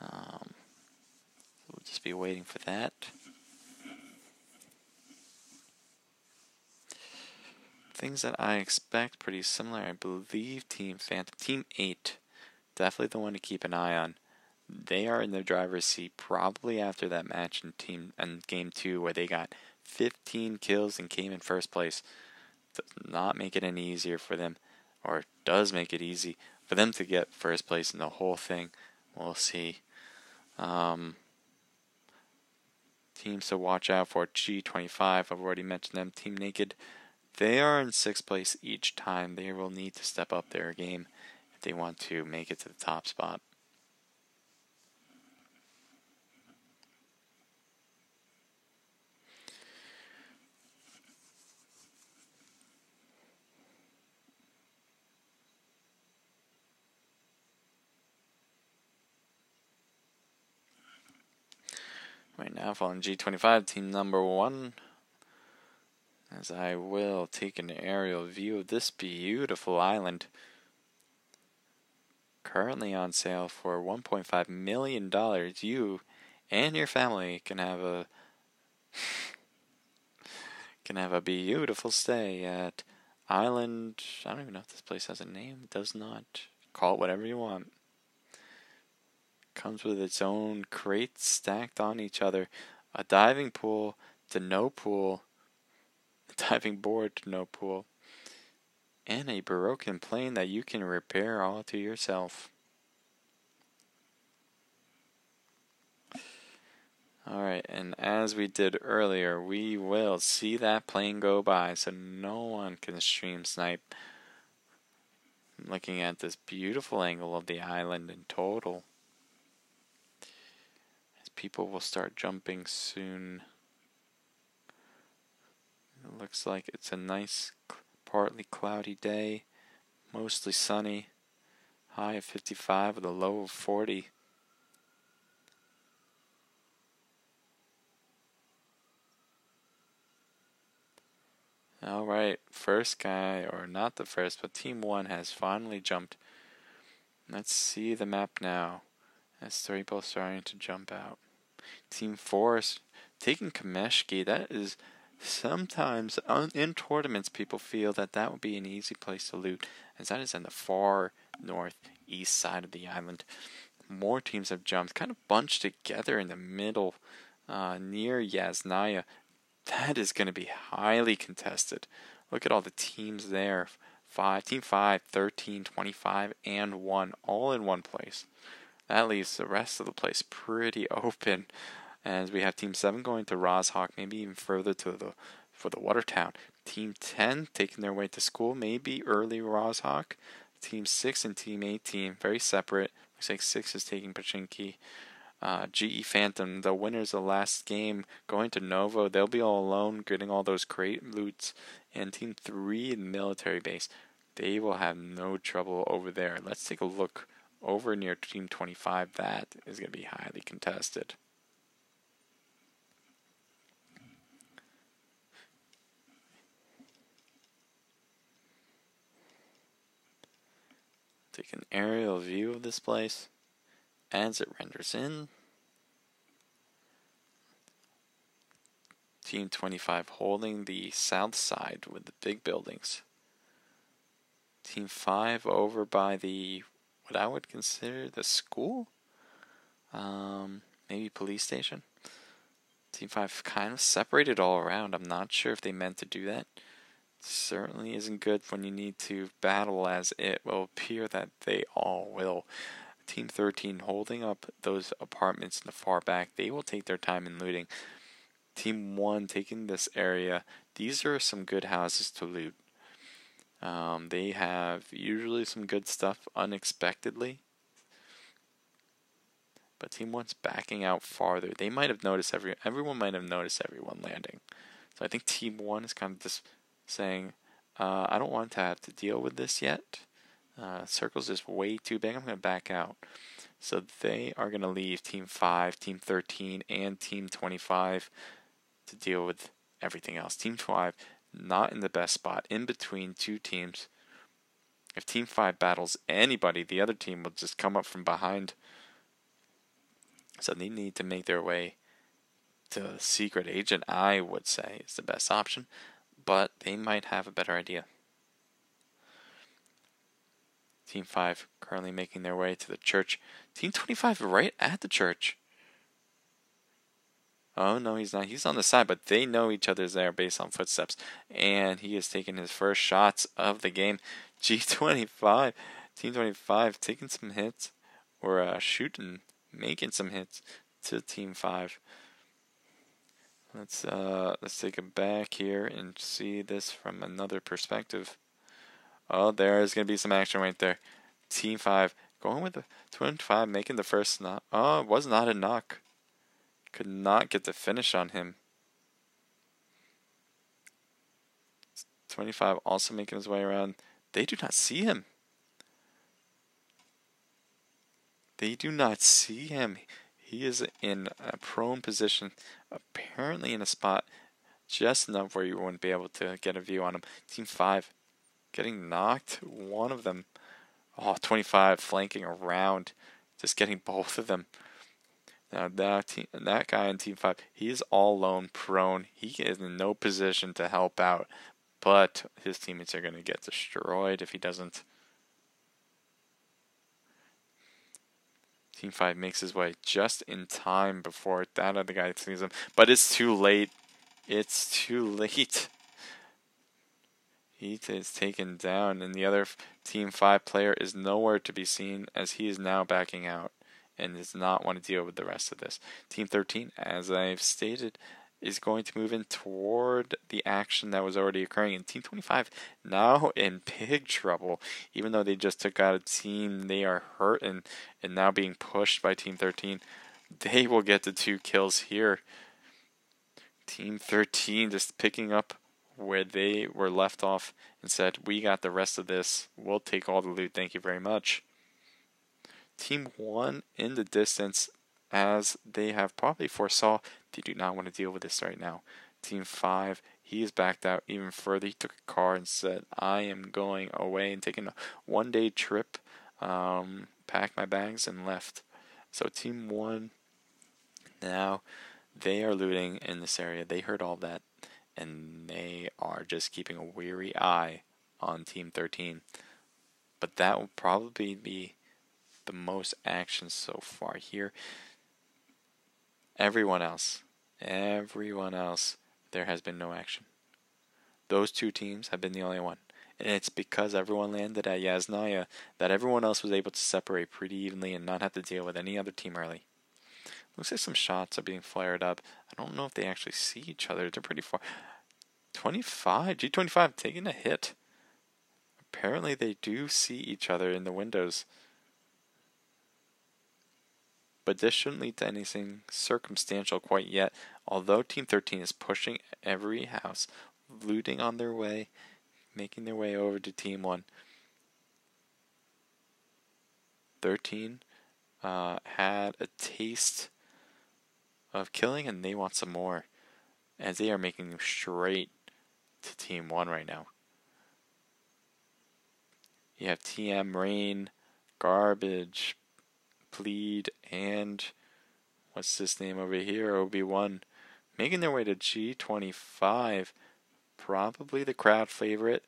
S1: We'll just be waiting for that. Things that I expect pretty similar. I believe Team Phantom, Team 8, definitely the one to keep an eye on. They are in the driver's seat probably after that match in Game 2 where they got 15 kills and came in first place. Does not make it any easier for them, or does make it easy for them to get first place in the whole thing. We'll see. Teams to watch out for: G25, I've already mentioned them. Team Naked, they are in 6th place each time. They will need to step up their game if they want to make it to the top spot. Right now, following G25, team number 1, as I will take an aerial view of this beautiful island. Currently on sale for $1.5 million. You and your family can have a beautiful stay at Island. I don't even know if this place has a name. It does not. Call it whatever you want. Comes with its own crates stacked on each other, a diving pool to no pool, a diving board to no pool, and a broken plane that you can repair all to yourself. Alright, and as we did earlier, we will see that plane go by so no one can stream snipe. I'm looking at this beautiful angle of the island in total. People will start jumping soon. It looks like it's a nice, partly cloudy day, mostly sunny. High of 55 with a low of 40. Alright, first guy, or not the first, but Team 1 has finally jumped. Let's see the map now, as 3 people starting to jump out. Team 4 is taking Kameshki. That is sometimes in tournaments people feel that would be an easy place to loot, as that is in the far northeast side of the island. More teams have jumped, kind of bunched together in the middle near Yasnaya. That is going to be highly contested. Look at all the teams there. Team 5, 13, 25, and 1, all in one place. That leaves the rest of the place pretty open, as we have Team 7 going to Rozhawk, maybe even further for the Watertown. Team 10 taking their way to school, maybe early Rozhawk. Team 6 and Team 18, very separate. Looks like 6 is taking Pachinki. GE Phantom, the winners of the last game, going to Novo. They'll be all alone, getting all those crate loots. And Team 3 in the military base, they will have no trouble over there. Let's take a look over near Team 25. That is going to be highly contested. Take an aerial view of this place as it renders in. Team 25 holding the south side with the big buildings. Team 5 over by what I would consider the school? Maybe police station? Team 5 kind of separated all around. I'm not sure if they meant to do that. Certainly isn't good when you need to battle, as it will appear that they all will. Team 13 holding up those apartments in the far back. They will take their time in looting. Team 1 taking this area. These are some good houses to loot. They have usually some good stuff unexpectedly. But Team 1's backing out farther. They might have noticed everyone might have noticed everyone landing. So I think Team 1 is kind of just saying, I don't want to have to deal with this yet. Circle's just way too big. I'm going to back out. So they are going to leave Team 5, Team 13, and Team 25 to deal with everything else. Team 5 not in the best spot, in between two teams. If Team 5 battles anybody, the other team will just come up from behind. So they need to make their way to Secret Agent, I would say, is the best option. But they might have a better idea. Team 5 currently making their way to the church. Team 25 right at the church. Oh, no, he's not. He's on the side, but they know each other's there based on footsteps. And he is taking his first shots of the game. G25, Team 25 taking some hits. Or shooting, making some hits to Team 5. Let's take it back here and see this from another perspective. Oh, there's going to be some action right there. Team 5 going with the 25, making the first knock. Oh, it was not a knock. Could not get the finish on him. 25 also making his way around. They do not see him. They do not see him. He is in a prone position, apparently in a spot just enough where you wouldn't be able to get a view on him. Team 5 getting knocked. One of them. Oh, 25 flanking around. Just getting both of them. Now that guy in Team 5, he is all alone, prone. He is in no position to help out. But his teammates are going to get destroyed if he doesn't. Team 5 makes his way just in time before that other guy sees him. But it's too late. It's too late. He is taken down, and the other Team 5 player is nowhere to be seen as he is now backing out and does not want to deal with the rest of this. Team 13, as I've stated, is going to move in toward the action that was already occurring. And Team 25 now in big trouble. Even though they just took out a team, they are hurt and now being pushed by Team 13. They will get the 2 kills here. Team 13 just picking up where they were left off and said, we got the rest of this. We'll take all the loot. Thank you very much. Team 1 in the distance, as they have probably foresaw, they do not want to deal with this right now. Team 5, he is backed out even further. He took a car and said, I am going away and taking a one-day trip, packed my bags and left. So Team 1, now they are looting in this area. They heard all that, and they are just keeping a weary eye on Team 13. But that will probably be the most action so far here. Everyone else, there has been no action. Those 2 teams have been the only one. And it's because everyone landed at Yasnaya that everyone else was able to separate pretty evenly and not have to deal with any other team early. Looks like some shots are being flared up. I don't know if they actually see each other. They're pretty far. 25, G25 taking a hit. Apparently they do see each other in the windows. But this shouldn't lead to anything circumstantial quite yet, although Team 13 is pushing every house, looting on their way, making their way over to Team 1. 13 had a taste of killing, and they want some more, as they are making them straight to Team 1 right now. You have TM, Rain, Garbage, Plead, and what's this name over here? OB1, making their way to G25. Probably the crowd favorite.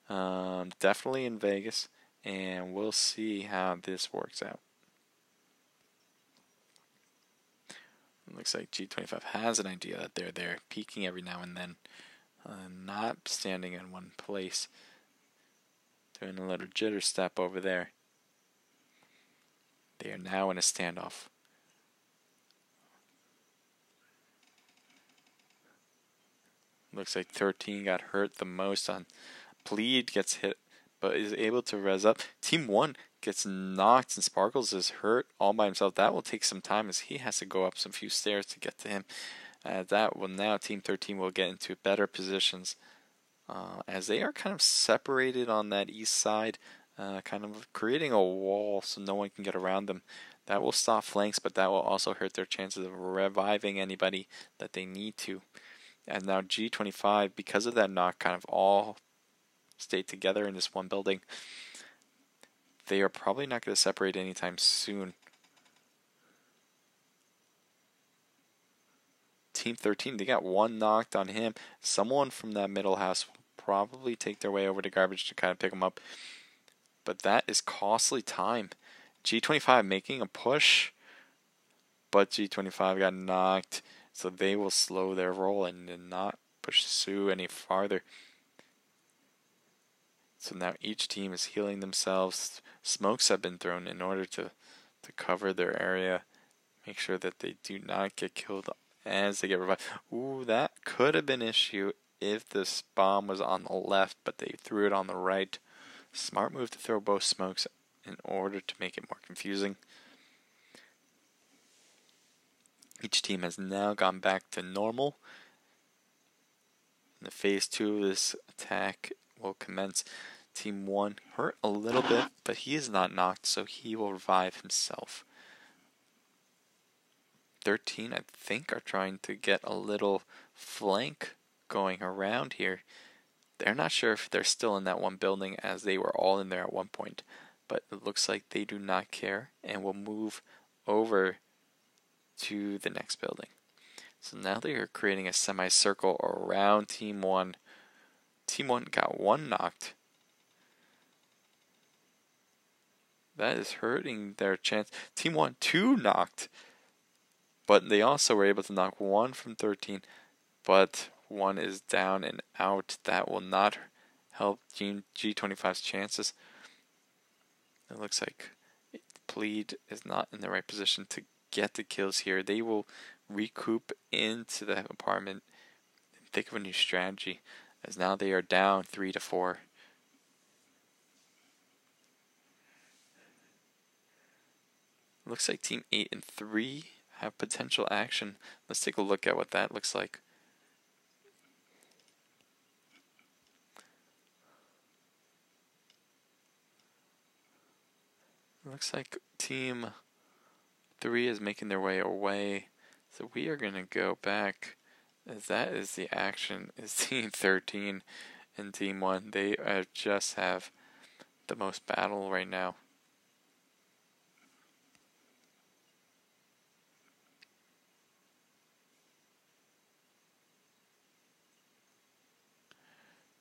S1: Definitely in Vegas. And we'll see how this works out. It looks like G25 has an idea that they're there, peeking every now and then. Not standing in one place. Doing a little jitter step over there. They are now in a standoff. Looks like 13 got hurt the most on. Plead gets hit but is able to res up. Team 1 gets knocked and Sparkles is hurt all by himself. That will take some time as he has to go up some few stairs to get to him. That will now Team 13 will get into better positions as they are kind of separated on that east side, kind of creating a wall so no one can get around them. That will stop flanks, but that will also hurt their chances of reviving anybody that they need to. And now G25, because of that knock, kind of all stayed together in this one building. They are probably not going to separate anytime soon. Team 13, they got one knocked on him. Someone from that middle house will probably take their way over to garbage to kind of pick him up. But that is costly time. G25 making a push, but G25 got knocked, so they will slow their roll and not pursue any farther. So now each team is healing themselves. Smokes have been thrown in order to cover their area. Make sure that they do not get killed as they get revived. Ooh, that could have been an issue if this bomb was on the left, but they threw it on the right. Smart move to throw both smokes in order to make it more confusing. Each team has now gone back to normal. The phase 2 of this attack will commence. Team 1 hurt a little bit, but he is not knocked, so he will revive himself. 13, I think, are trying to get a little flank going around here. They're not sure if they're still in that one building, as they were all in there at one point, but it looks like they do not care and will move over to the next building. So now they are creating a semicircle around Team 1. Team 1 got one knocked. That is hurting their chance. Team 1, 2 knocked. But they also were able to knock one from 13. But one is down and out. That will not help G25's chances. It looks like Plead is not in the right position to get the kills here. They will recoup into the apartment and think of a new strategy, as now they are down 3-4. Looks like Team 8 and 3 have potential action. Let's take a look at what that looks like. Looks like Team 3 is making their way away. So we are going to go back, as that is the action, is Team 13 and Team 1. They just have the most battle right now.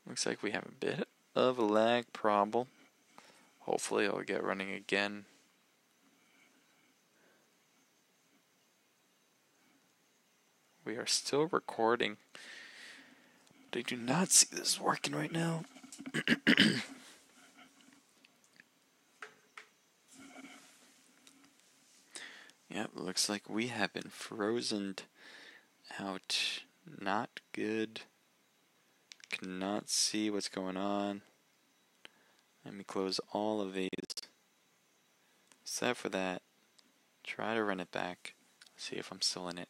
S1: Looks like we have a bit of a lag problem. Hopefully it'll get running again. We are still recording, but I do not see this working right now. Yep, looks like we have been frozen out. Not good. Cannot see what's going on. Let me close all of these. Except for that. Try to run it back. See if I'm still in it.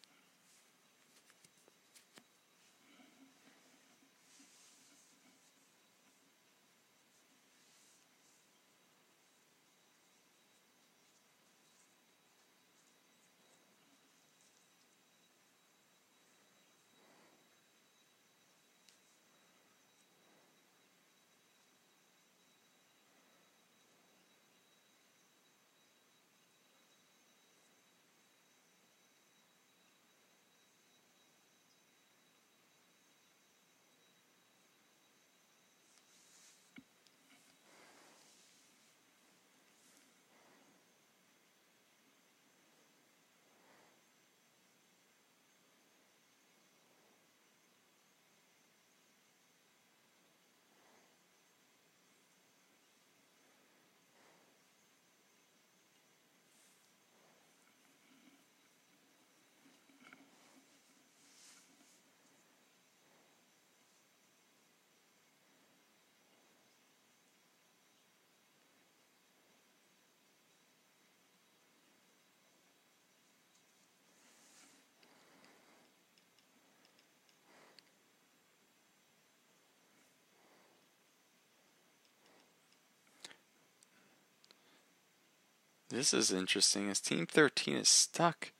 S1: This is interesting as Team 13 is stuck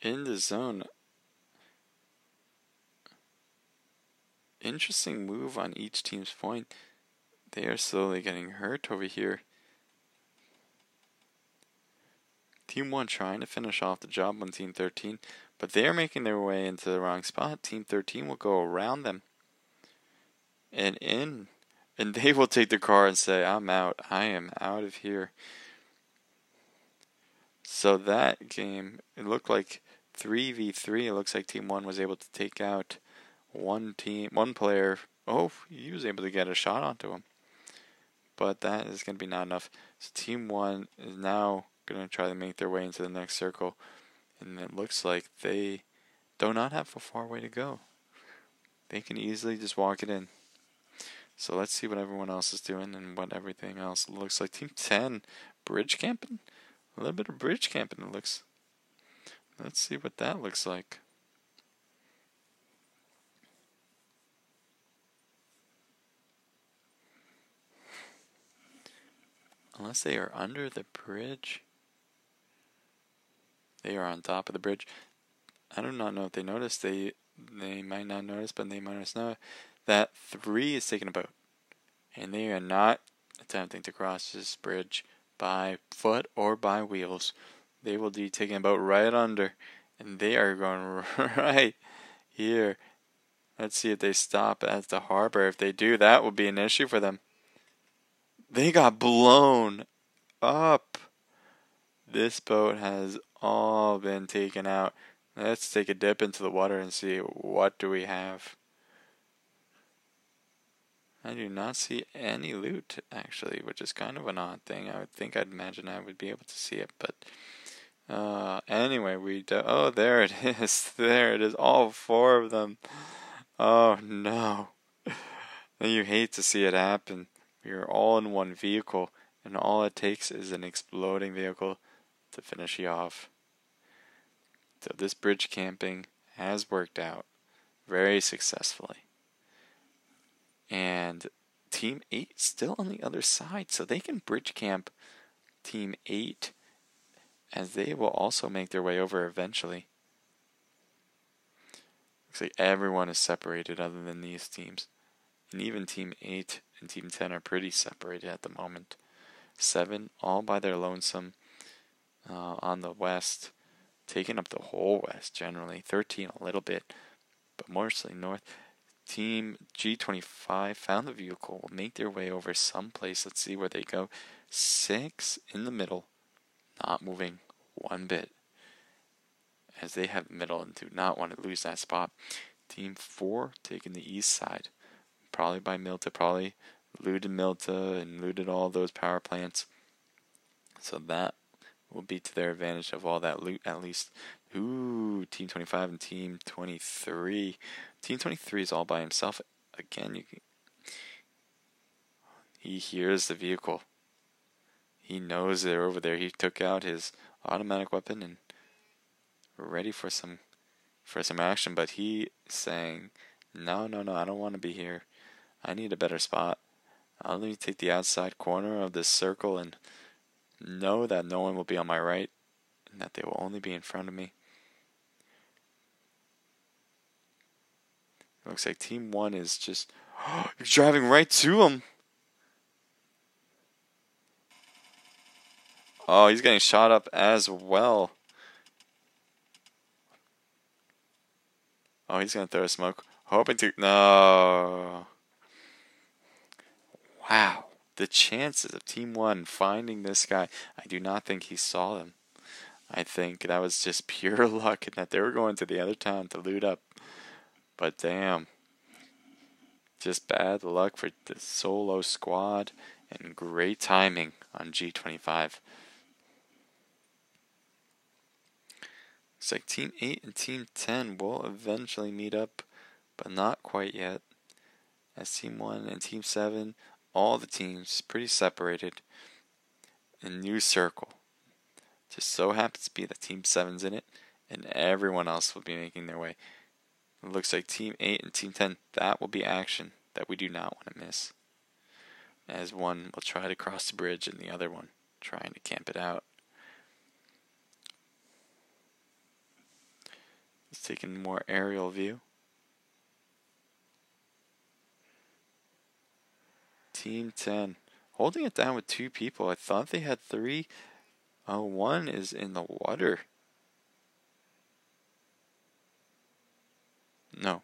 S1: in the zone. Interesting move on each team's point. They are slowly getting hurt over here. Team 1 trying to finish off the job on Team 13, but they are making their way into the wrong spot. Team 13 will go around them and in, and they will take the car and say, I'm out. I am out of here. So that game, it looked like 3v3. It looks like Team 1 was able to take out one player. Oh, he was able to get a shot onto him. But that is going to be not enough. So Team 1 is now going to try to make their way into the next circle. And it looks like they do not have a far way to go. They can easily just walk it in. So let's see what everyone else is doing and what everything else looks like. Team 10, bridge camping? A little bit of bridge camping it looks. Let's see what that looks like. Unless they are under the bridge. They are on top of the bridge. I do not know if they noticed. They might not notice, but they might know that 3 is taking a boat. And they are not attempting to cross this bridge by foot or by wheels. They will be taking a boat right under. And they are going right here. Let's see if they stop at the harbor. If they do, that will be an issue for them. They got blown up. This boat has all been taken out. Let's take a dip into the water and see what do we have. I do not see any loot, actually, which is kind of an odd thing. I'd imagine I would be able to see it, but anyway, oh, there it is. There it is. All 4 of them. Oh, no. You hate to see it happen. You're all in one vehicle, and all it takes is an exploding vehicle to finish you off. So this bridge camping has worked out very successfully. And Team 8 still on the other side, so they can bridge camp Team 8 as they will also make their way over eventually. Looks like everyone is separated other than these teams. And even Team 8 and Team 10 are pretty separated at the moment. 7 all by their lonesome on the west, taking up the whole west generally. 13 a little bit, but mostly north. Team G25 found the vehicle, will make their way over someplace. Let's see where they go. 6 in the middle, not moving one bit, as they have the middle and do not want to lose that spot. Team 4 taking the east side, probably by Milta, probably looted Milta and looted all those power plants. So that will be to their advantage of all that loot at least. Ooh, Team 25 and Team 23. Team 23 is all by himself. Again, he hears the vehicle. He knows they're over there. He took out his automatic weapon and ready for some action, but he is saying, no, I don't want to be here. I need a better spot. Let me take the outside corner of this circle and know that no one will be on my right and that they will only be in front of me. It looks like Team 1 is just driving right to him. Oh, he's getting shot up as well. Oh, he's going to throw a smoke. Hoping to... No. Wow. The chances of Team 1 finding this guy. I do not think he saw them. I think that was just pure luck and that they were going to the other town to loot up. But damn. Just bad luck for the solo squad and great timing on G25. Looks like Team 8 and Team 10 will eventually meet up, but not quite yet. As Team 1 and Team 7, all the teams pretty separated. A new circle. Just so happens to be that Team 7's in it, and everyone else will be making their way. It looks like Team 8 and Team 10, that will be action that we do not want to miss. As one will try to cross the bridge and the other one trying to camp it out. He's taking more aerial view. Team 10 holding it down with 2 people. I thought they had 3. Oh, 1 is in the water. No,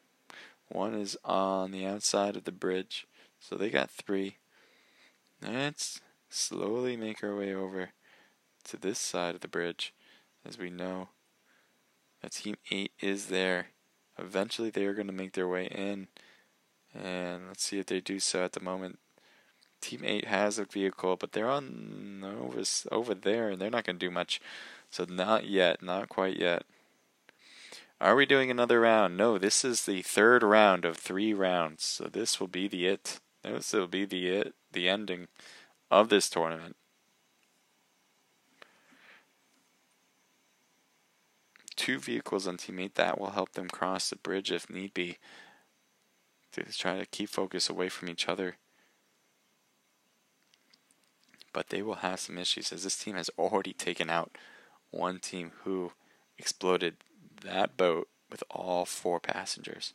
S1: 1 is on the outside of the bridge. So they got 3. Let's slowly make our way over to this side of the bridge. As we know that Team 8 is there. Eventually they are going to make their way in. And let's see if they do so at the moment. Team 8 has a vehicle, but they're on over there, and they're not going to do much. So not yet, not quite yet. Are we doing another round? No, this is the 3rd round of 3 rounds. So this will be the it. This will be the ending of this tournament. 2 vehicles on Team 8, that will help them cross the bridge if need be. To try to keep focus away from each other. But they will have some issues as this team has already taken out one team who exploded that boat with all 4 passengers.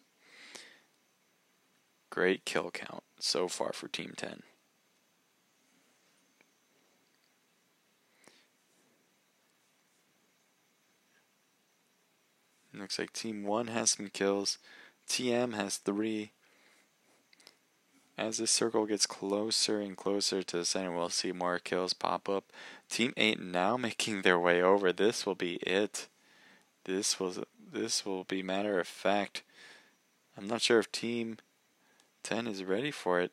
S1: Great kill count so far for Team 10. Looks like Team 1 has some kills. TM has 3. As this circle gets closer and closer to the center, we'll see more kills pop up. Team 8 now making their way over. This will be it. This will be matter of fact. I'm not sure if Team 10 is ready for it,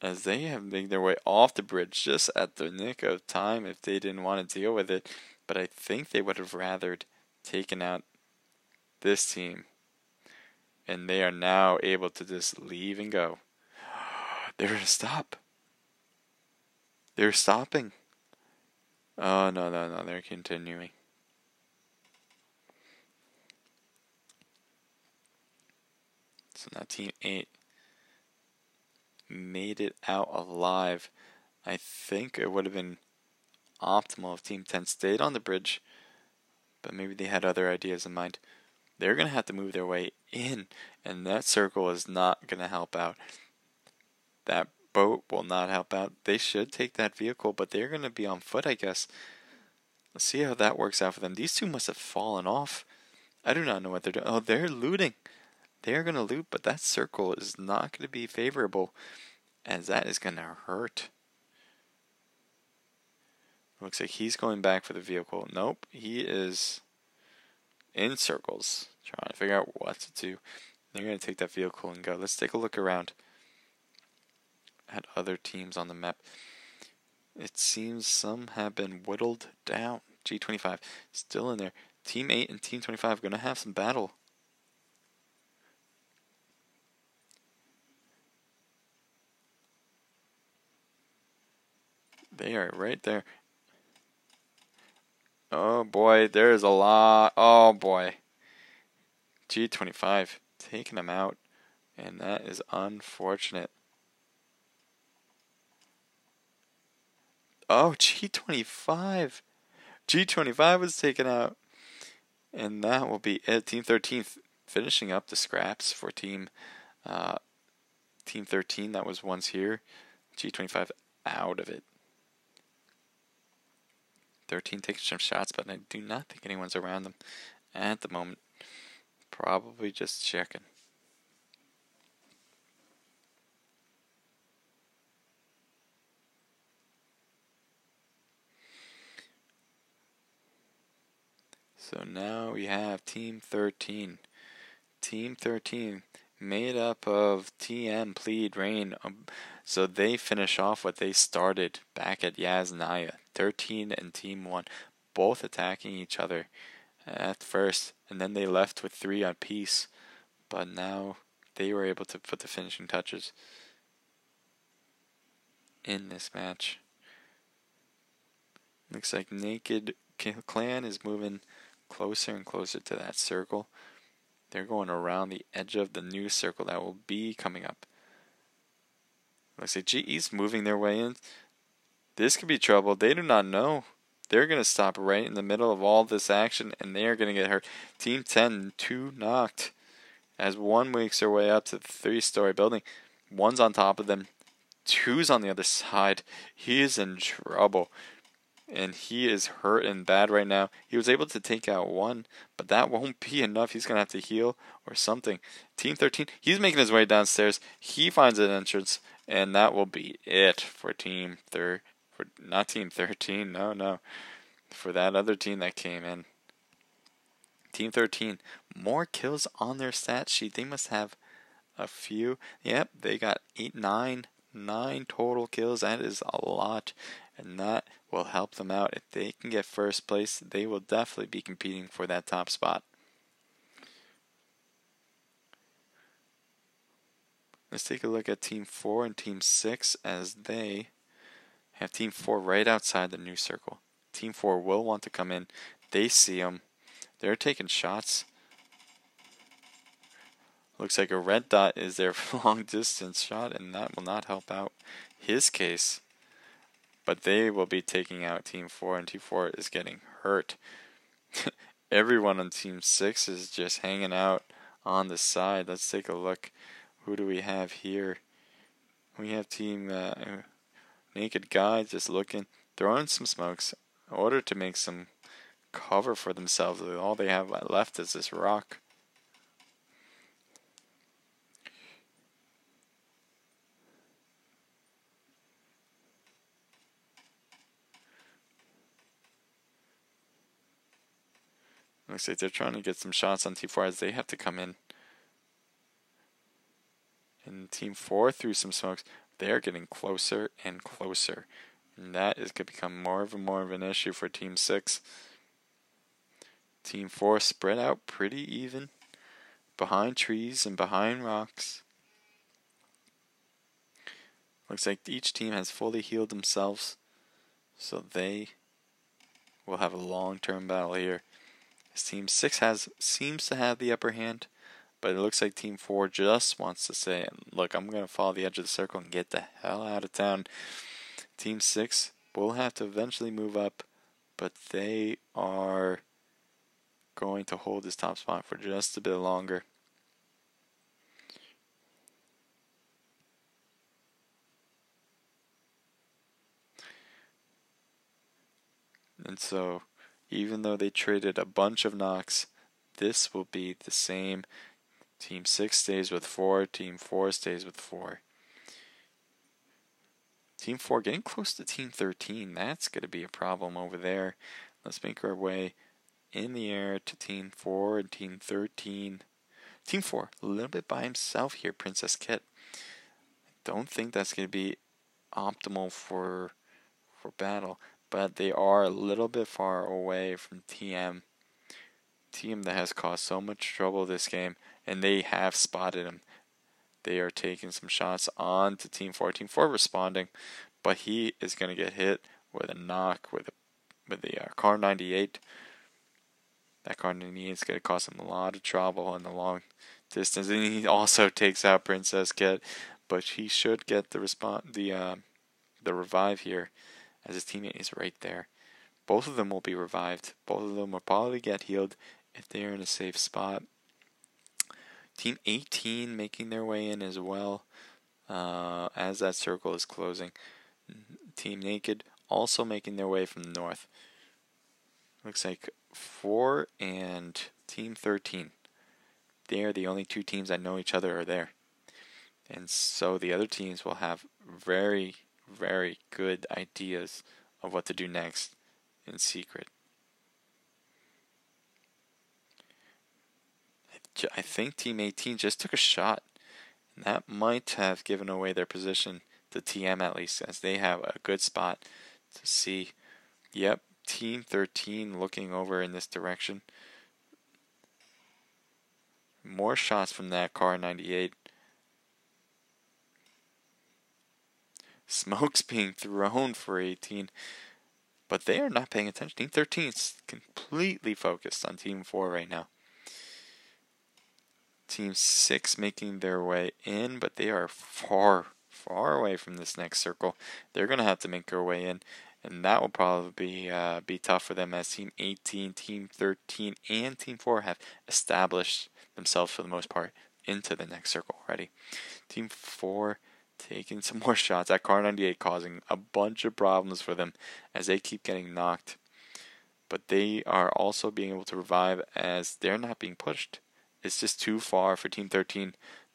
S1: as they have made their way off the bridge just at the nick of time if they didn't want to deal with it. But I think they would have rather taken out this team. And they are now able to just leave and go. They're going to stop. They're stopping. Oh, no, they're continuing. So now Team 8 made it out alive. I think it would have been optimal if Team 10 stayed on the bridge, but maybe they had other ideas in mind. They're going to have to move their way in, and that circle is not going to help out. That boat will not help out. They should take that vehicle, but they're going to be on foot, I guess. Let's see how that works out for them. These 2 must have fallen off. I do not know what they're doing. Oh, they're looting. They're going to loot, but that circle is not going to be favorable, as that is going to hurt. Looks like he's going back for the vehicle. Nope, he is in circles, trying to figure out what to do. They're going to take that vehicle and go. Let's take a look around at other teams on the map. It seems some have been whittled down. G25 still in there. Team 8 and Team 25 are going to have some battle. They are right there. Oh boy, there's a lot. Oh boy. G25 taking them out, and that is unfortunate. Oh, G25. G25 was taken out, and that will be it. Team 13 finishing up the scraps for Team 13 that was once here. G25 out of it. 13 taking some shots, but I do not think anyone's around them at the moment. Probably just checking. So now we have Team 13. Team 13 made up of TM, Plead, Rain. So they finish off what they started back at Yasnaya. 13 and Team 1 both attacking each other at first, and then they left with 3 on Peace. But now they were able to put the finishing touches in this match. Looks like Naked Clan is moving closer and closer to that circle. They're going around the edge of the new circle that will be coming up. Looks like GE's moving their way in. This could be trouble. They do not know. They're going to stop right in the middle of all this action, and they are going to get hurt. Team 10, 2 knocked. As one makes their way up to the 3-story building. One's on top of them. 2's on the other side. He is in trouble. And he is hurt and bad right now. He was able to take out 1, but that won't be enough. He's going to have to heal or something. Team 13, he's making his way downstairs. He finds an entrance, and that will be it for not Team 13, no. For that other team that came in. Team 13, more kills on their stat sheet. They must have a few. Yep, they got 9 total kills. That is a lot. And that will help them out. If they can get first place, they will definitely be competing for that top spot. Let's take a look at Team 4 and Team 6 as they have Team 4 right outside the new circle. Team 4 will want to come in. They see them. They're taking shots. Looks like a red dot is their long distance shot, and that will not help out his case. But they will be taking out Team 4, and Team 4 is getting hurt. Everyone on Team 6 is just hanging out on the side. Let's take a look. Who do we have here? We have Team Naked Guy just looking, throwing some smokes in order to make some cover for themselves. All they have left is this rock. Looks like they're trying to get some shots on Team 4 as they have to come in. And Team 4 threw some smokes. They're getting closer and closer. And that is going to become more of an issue for Team 6. Team 4 spread out pretty even. Behind trees and behind rocks. Looks like each team has fully healed themselves. So they will have a long-term battle here. Team 6 seems to have the upper hand, but it looks like Team 4 just wants to say, look, I'm going to follow the edge of the circle and get the hell out of town. Team 6 will have to eventually move up, but they are going to hold this top spot for just a bit longer. And so, even though they traded a bunch of knocks, this will be the same. Team 6 stays with 4, Team 4 stays with 4. Team 4 getting close to Team 13. That's going to be a problem over there. Let's make our way in the air to Team 4 and Team 13. Team 4, a little bit by himself here, Princess Kit. Don't think that's going to be optimal for battle, but they are a little bit far away from TM. Team that has caused so much trouble this game, and they have spotted him. They are taking some shots on to Team 4. Team 4 responding, but he is going to get hit with a knock with the Kar 98. That Kar 98 is going to cause him a lot of trouble in the long distance, and he also takes out Princess Kit, but he should get the revive here, as his teammate is right there. Both of them will be revived. Both of them will probably get healed if they are in a safe spot. Team 18 making their way in as well as that circle is closing. Team Naked also making their way from the north. Looks like 4 and Team 13. They are the only two teams that know each other are there. And so the other teams will have very, very good ideas of what to do next in secret. I think Team 18 just took a shot, and that might have given away their position to TM at least, as they have a good spot to see. Yep, Team 13 looking over in this direction. More shots from that Kar 98. Smokes being thrown for 18, but they are not paying attention. Team 13 is completely focused on Team 4 right now. Team 6 making their way in, but they are far, far away from this next circle. They're going to have to make their way in, and that will probably be tough for them, as Team 18, Team 13, and Team 4 have established themselves for the most part into the next circle already. Team 4 taking some more shots at Car 98, causing a bunch of problems for them as they keep getting knocked. But they are also being able to revive as they're not being pushed. It's just too far for Team 13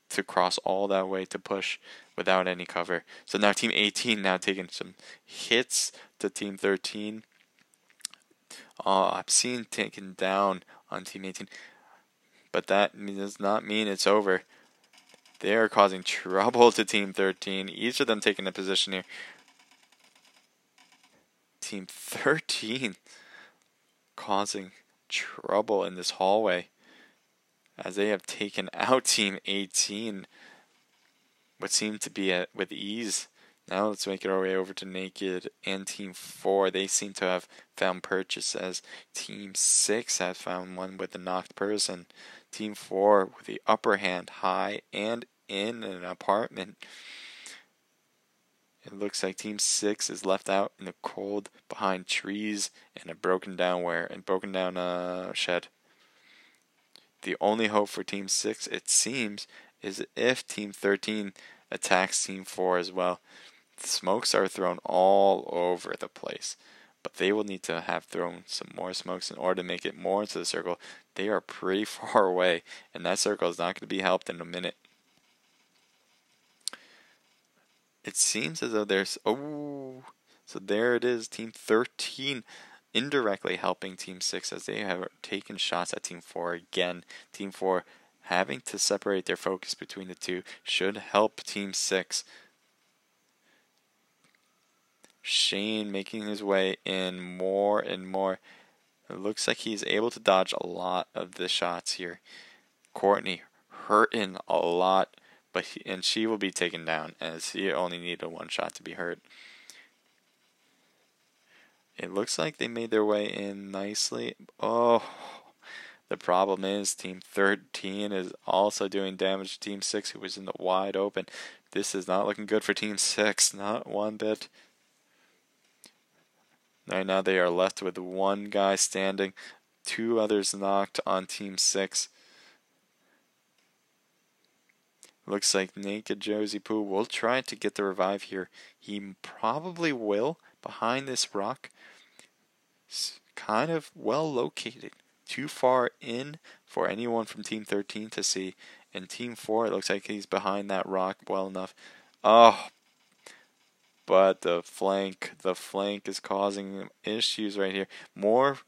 S1: to cross all that way to push without any cover. So now Team 18 now taking some hits to Team 13. I've seen taken down on Team 18, but that does not mean it's over. They are causing trouble to Team 13. Each of them taking a position here. Team 13 causing trouble in this hallway as they have taken out Team 18 what seemed to be with ease. Now let's make our way over to Naked and Team 4. They seem to have found purchase, as Team 6 has found one with the knocked person. Team 4 with the upper hand high and in an apartment. It looks like Team 6 is left out in the cold behind trees and a broken down shed. The only hope for Team 6, it seems, is if Team 13 attacks Team 4 as well. The smokes are thrown all over the place, but they will need to have thrown some more smokes in order to make it more into the circle. They are pretty far away, and that circle is not going to be helped in a minute. It seems as though there's... so there it is, Team 13 indirectly helping Team 6 as they have taken shots at Team 4 again. Team 4 having to separate their focus between the two should help Team 6. Shane making his way in more and more. It looks like he's able to dodge a lot of the shots here. Courtney hurting a lot, but she will be taken down as he only needed one shot to be hurt. It looks like they made their way in nicely. The problem is Team 13 is also doing damage to Team 6, who was in the wide open. This is not looking good for Team 6, not one bit. Right now they are left with one guy standing, two others knocked on Team 6. Looks like Naked Josie Poo will try to get the revive here. He probably will, behind this rock. It's kind of well located. Too far in for anyone from Team 13 to see. And Team 4, it looks like he's behind that rock well enough. But the flank is causing issues right here. More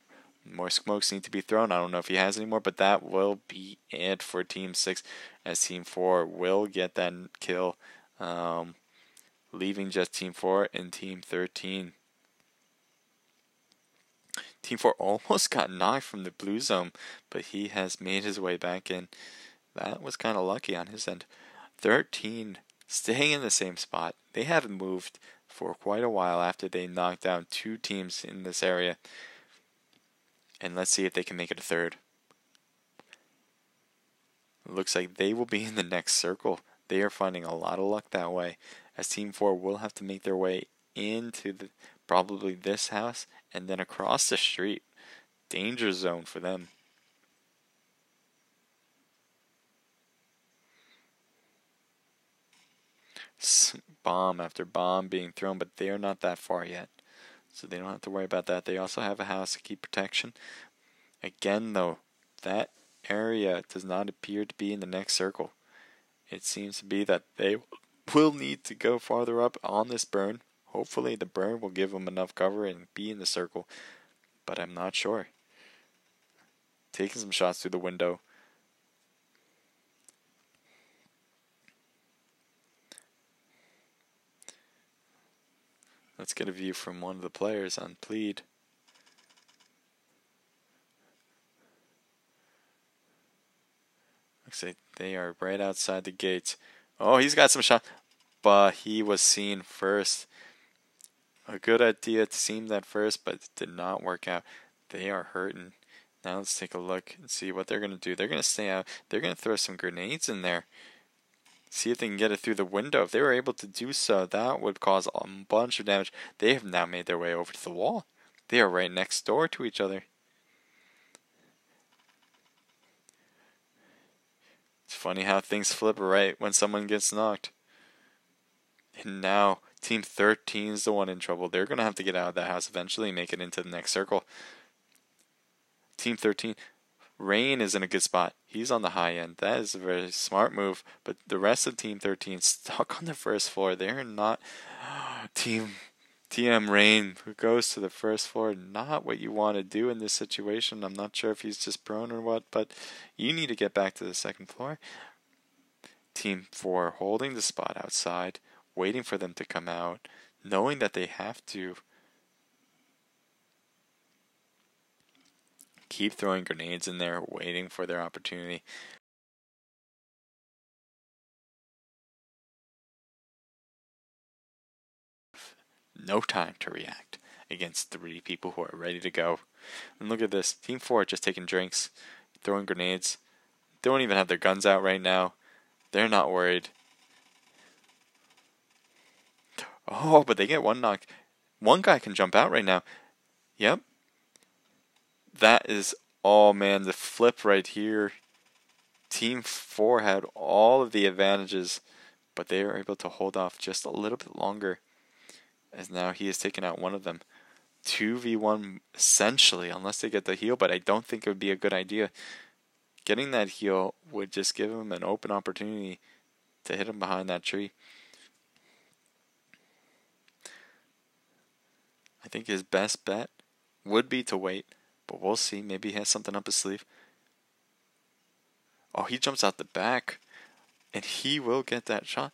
S1: smokes need to be thrown. I don't know if he has any more, but that will be it for Team 6, as Team 4 will get that kill, leaving just Team 4 and Team 13. Team 4 almost got knocked from the blue zone, but he has made his way back in. That was kind of lucky on his end. 13 staying in the same spot. They haven't moved for quite a while after they knocked down two teams in this area. And let's see if they can make it a third. Looks like they will be in the next circle. They are finding a lot of luck that way, as Team 4 will have to make their way into probably this house and then across the street. Danger zone for them. Bomb after bomb being thrown, but they are not that far yet, so they don't have to worry about that. They also have a house to keep protection. Again, though, that area does not appear to be in the next circle. It seems to be that they will need to go farther up on this burn. Hopefully the burn will give them enough cover and be in the circle, but I'm not sure. Taking some shots through the window. Let's get a view from one of the players on Plead. Looks like they are right outside the gates. Oh, he's got some shot, but he was seen first. A good idea to see him that first, but it did not work out. They are hurting. Now let's take a look and see what they're going to do. They're going to stay out. They're going to throw some grenades in there. See if they can get it through the window. If they were able to do so, that would cause a bunch of damage. They have now made their way over to the wall. They are right next door to each other. It's funny how things flip right when someone gets knocked. And now Team 13 is the one in trouble. They're going to have to get out of that house eventually and make it into the next circle. Team 13, Rain is in a good spot. He's on the high end. That is a very smart move. But the rest of Team 13 stuck on the first floor. They're not... TM Rain, who goes to the first floor, not what you want to do in this situation. I'm not sure if he's just prone or what, but you need to get back to the second floor. Team 4 holding the spot outside, waiting for them to come out, knowing that they have to keep throwing grenades in there, waiting for their opportunity. No time to react against 3 people who are ready to go. And look at this. Team 4 just taking drinks, throwing grenades. They don't even have their guns out right now. They're not worried. Oh, but they get one knock. One guy can jump out right now. Yep. That is, oh man, the flip right here. Team 4 had all of the advantages, but they were able to hold off just a little bit longer. As now he has taken out one of them. 2v1 essentially, unless they get the heal, but I don't think it would be a good idea. Getting that heal would just give him an open opportunity to hit him behind that tree. I think his best bet would be to wait, but we'll see. Maybe he has something up his sleeve. Oh, he jumps out the back, and he will get that shot.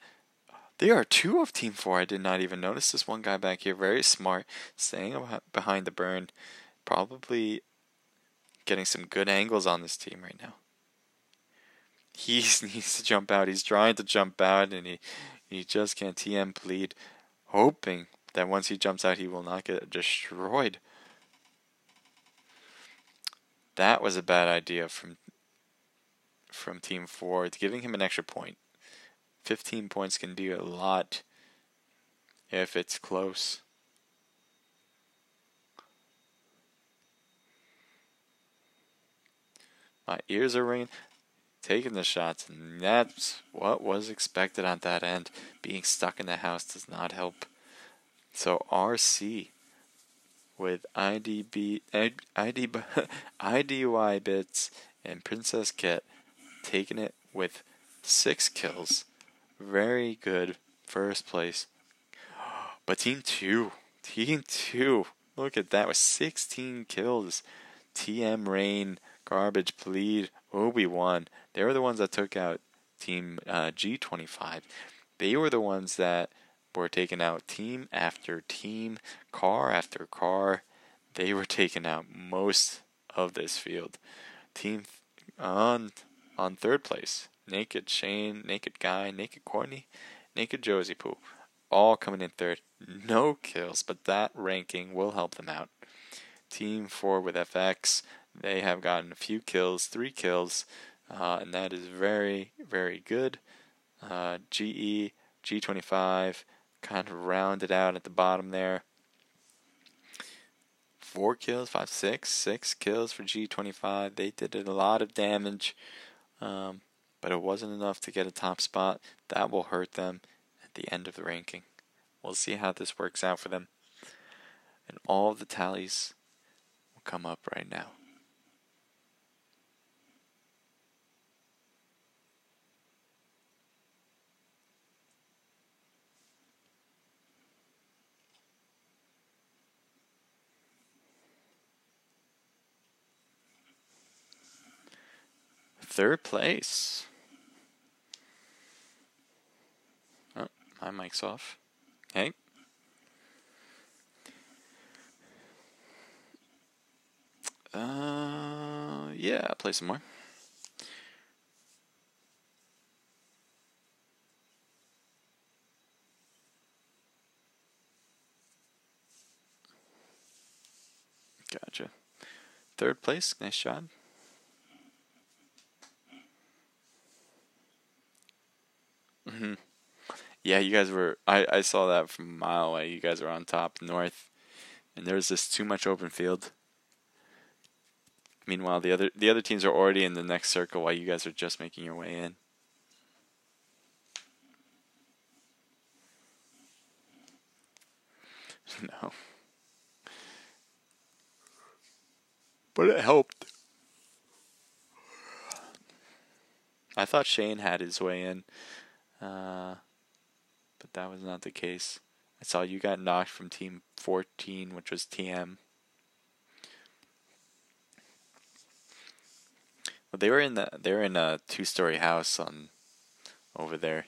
S1: There are 2 of Team 4. I did not even notice this one guy back here. Very smart. Staying behind the burn. Probably getting some good angles on this team right now. He needs to jump out. He's trying to jump out, and he just can't. TM plead, hoping that once he jumps out, he will not get destroyed. That was a bad idea from Team 4. It's giving him an extra point. 15 points can do a lot if it's close. My ears are ringing. Taking the shots, and that's what was expected on that end. Being stuck in the house does not help. So RC with IDY Bits and Princess Kit taking it with 6 kills. Very good first place. But Team 2, look at that with 16 kills. TM Rain, Garbage Plead, Obi-Wan. They were the ones that took out Team G25. They were the ones that were taking out team after team, car after car. They were taking out most of this field. Team on third place. Naked Shane, Naked Guy, Naked Courtney, Naked Josie Poo. All coming in third. No kills, but that ranking will help them out. Team 4 with FX. They have gotten a few kills, 3 kills, and that is very, very good. GE, G25, kind of rounded out at the bottom there. 4 kills, 5, 6 kills for G25. They did a lot of damage, but it wasn't enough to get a top spot. That will hurt them at the end of the ranking. We'll see how this works out for them. And all of the tallies will come up right now. Third place. Oh, my mic's off. Hey. Yeah, play some more. Gotcha. Third place, nice job. Hmm. Yeah, you guys were. I saw that from a mile away. You guys were on top north, and there's just too much open field. Meanwhile, the other teams are already in the next circle while you guys are just making your way in. No, but it helped. I thought Shane had his way in, but that was not the case. I saw you got knocked from team 14, which was TM. Well, they were in a two-story house on over there.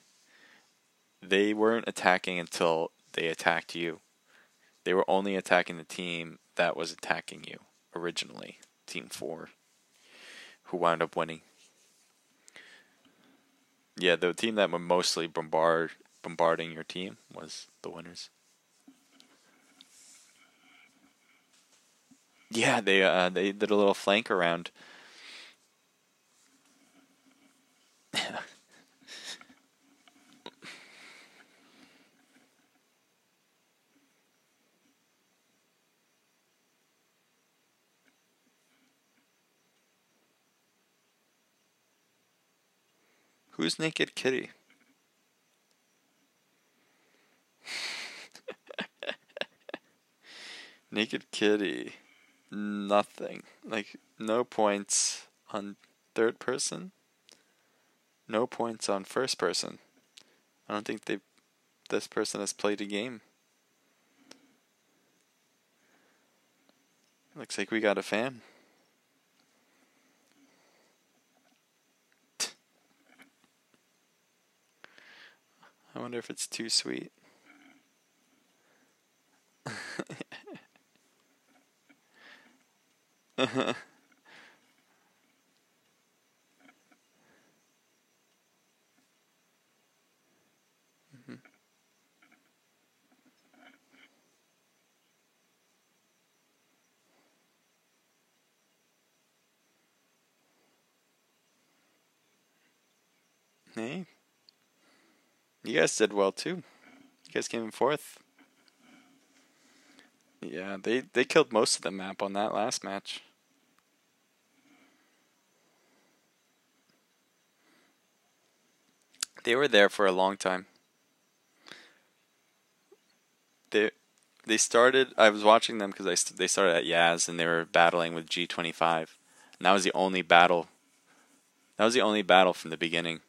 S1: They weren't attacking until they attacked you. They were only attacking the team that was attacking you originally, Team 4, who wound up winning. Yeah, the team that were mostly bombarding your team was the winners. Yeah, they did a little flank around. Who's Naked Kitty? Naked Kitty. Nothing. Like, no points on third person. No points on first person. I don't think this person has played a game. Looks like we got a fan. I wonder if it's too sweet. Hey, you guys did well too. You guys came in fourth. Yeah, they killed most of the map on that last match. They were there for a long time. They they started. I was watching them because they started at Yaz and they were battling with G25. And that was the only battle. That was the only battle from the beginning.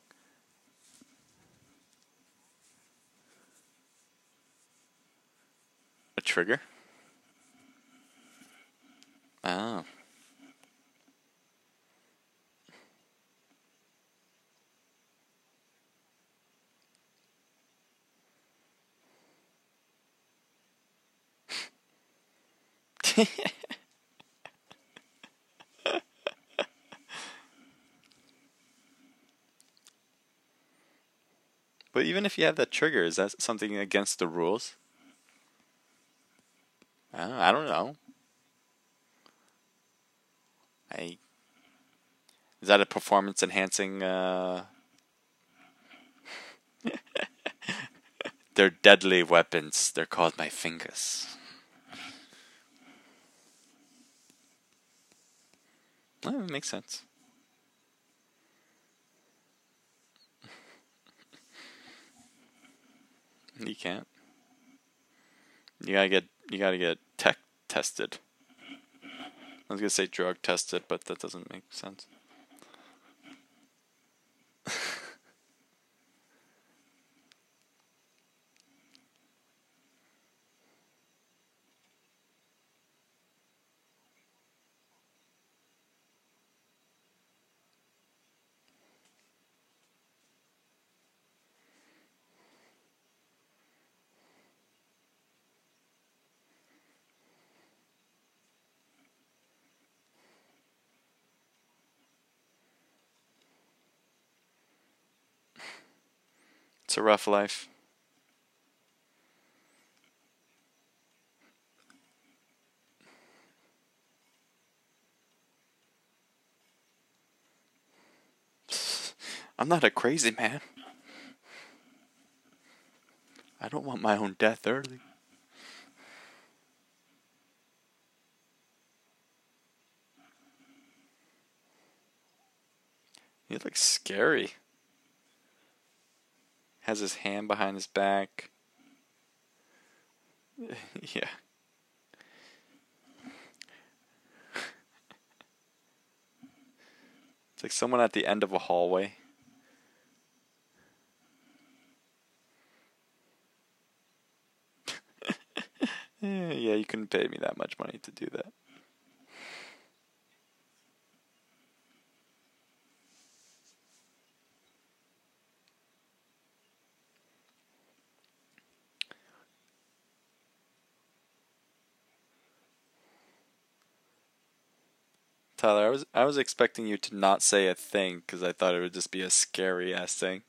S1: A trigger? Oh. But even if you have that trigger, is that something against the rules? I don't know. I Is that a performance enhancing? They're deadly weapons. They're called my fingers. Oh, it makes sense. You can't. You gotta get tech tested. I was gonna say drug tested, but that doesn't make sense. It's a rough life. I'm not a crazy man. I don't want my own death early. He looks scary. Has his hand behind his back. Yeah. It's like someone at the end of a hallway. Yeah, you couldn't pay me that much money to do that. Tyler, I was expecting you to not say a thing because I thought it would just be a scary ass thing.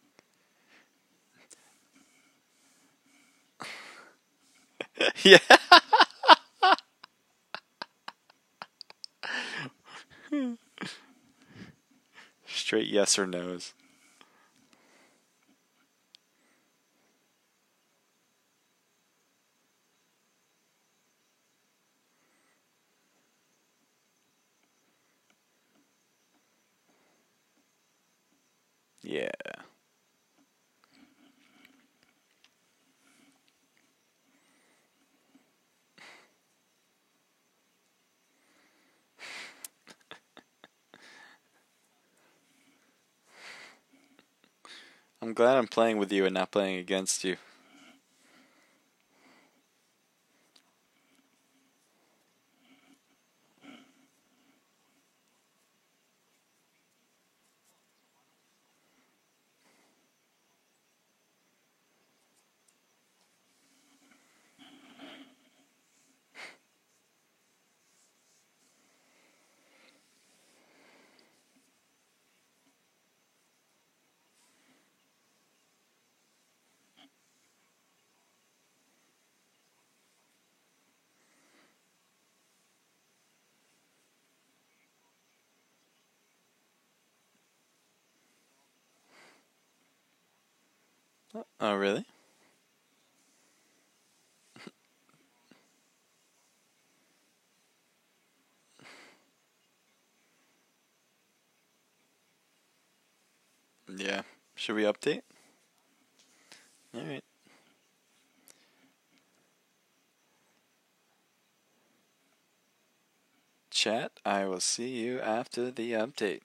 S1: Yeah. Straight yes or no's. Yeah. I'm glad I'm playing with you and not playing against you. Oh, really? Yeah. Should we update? Alright. Chat, I will see you after the update.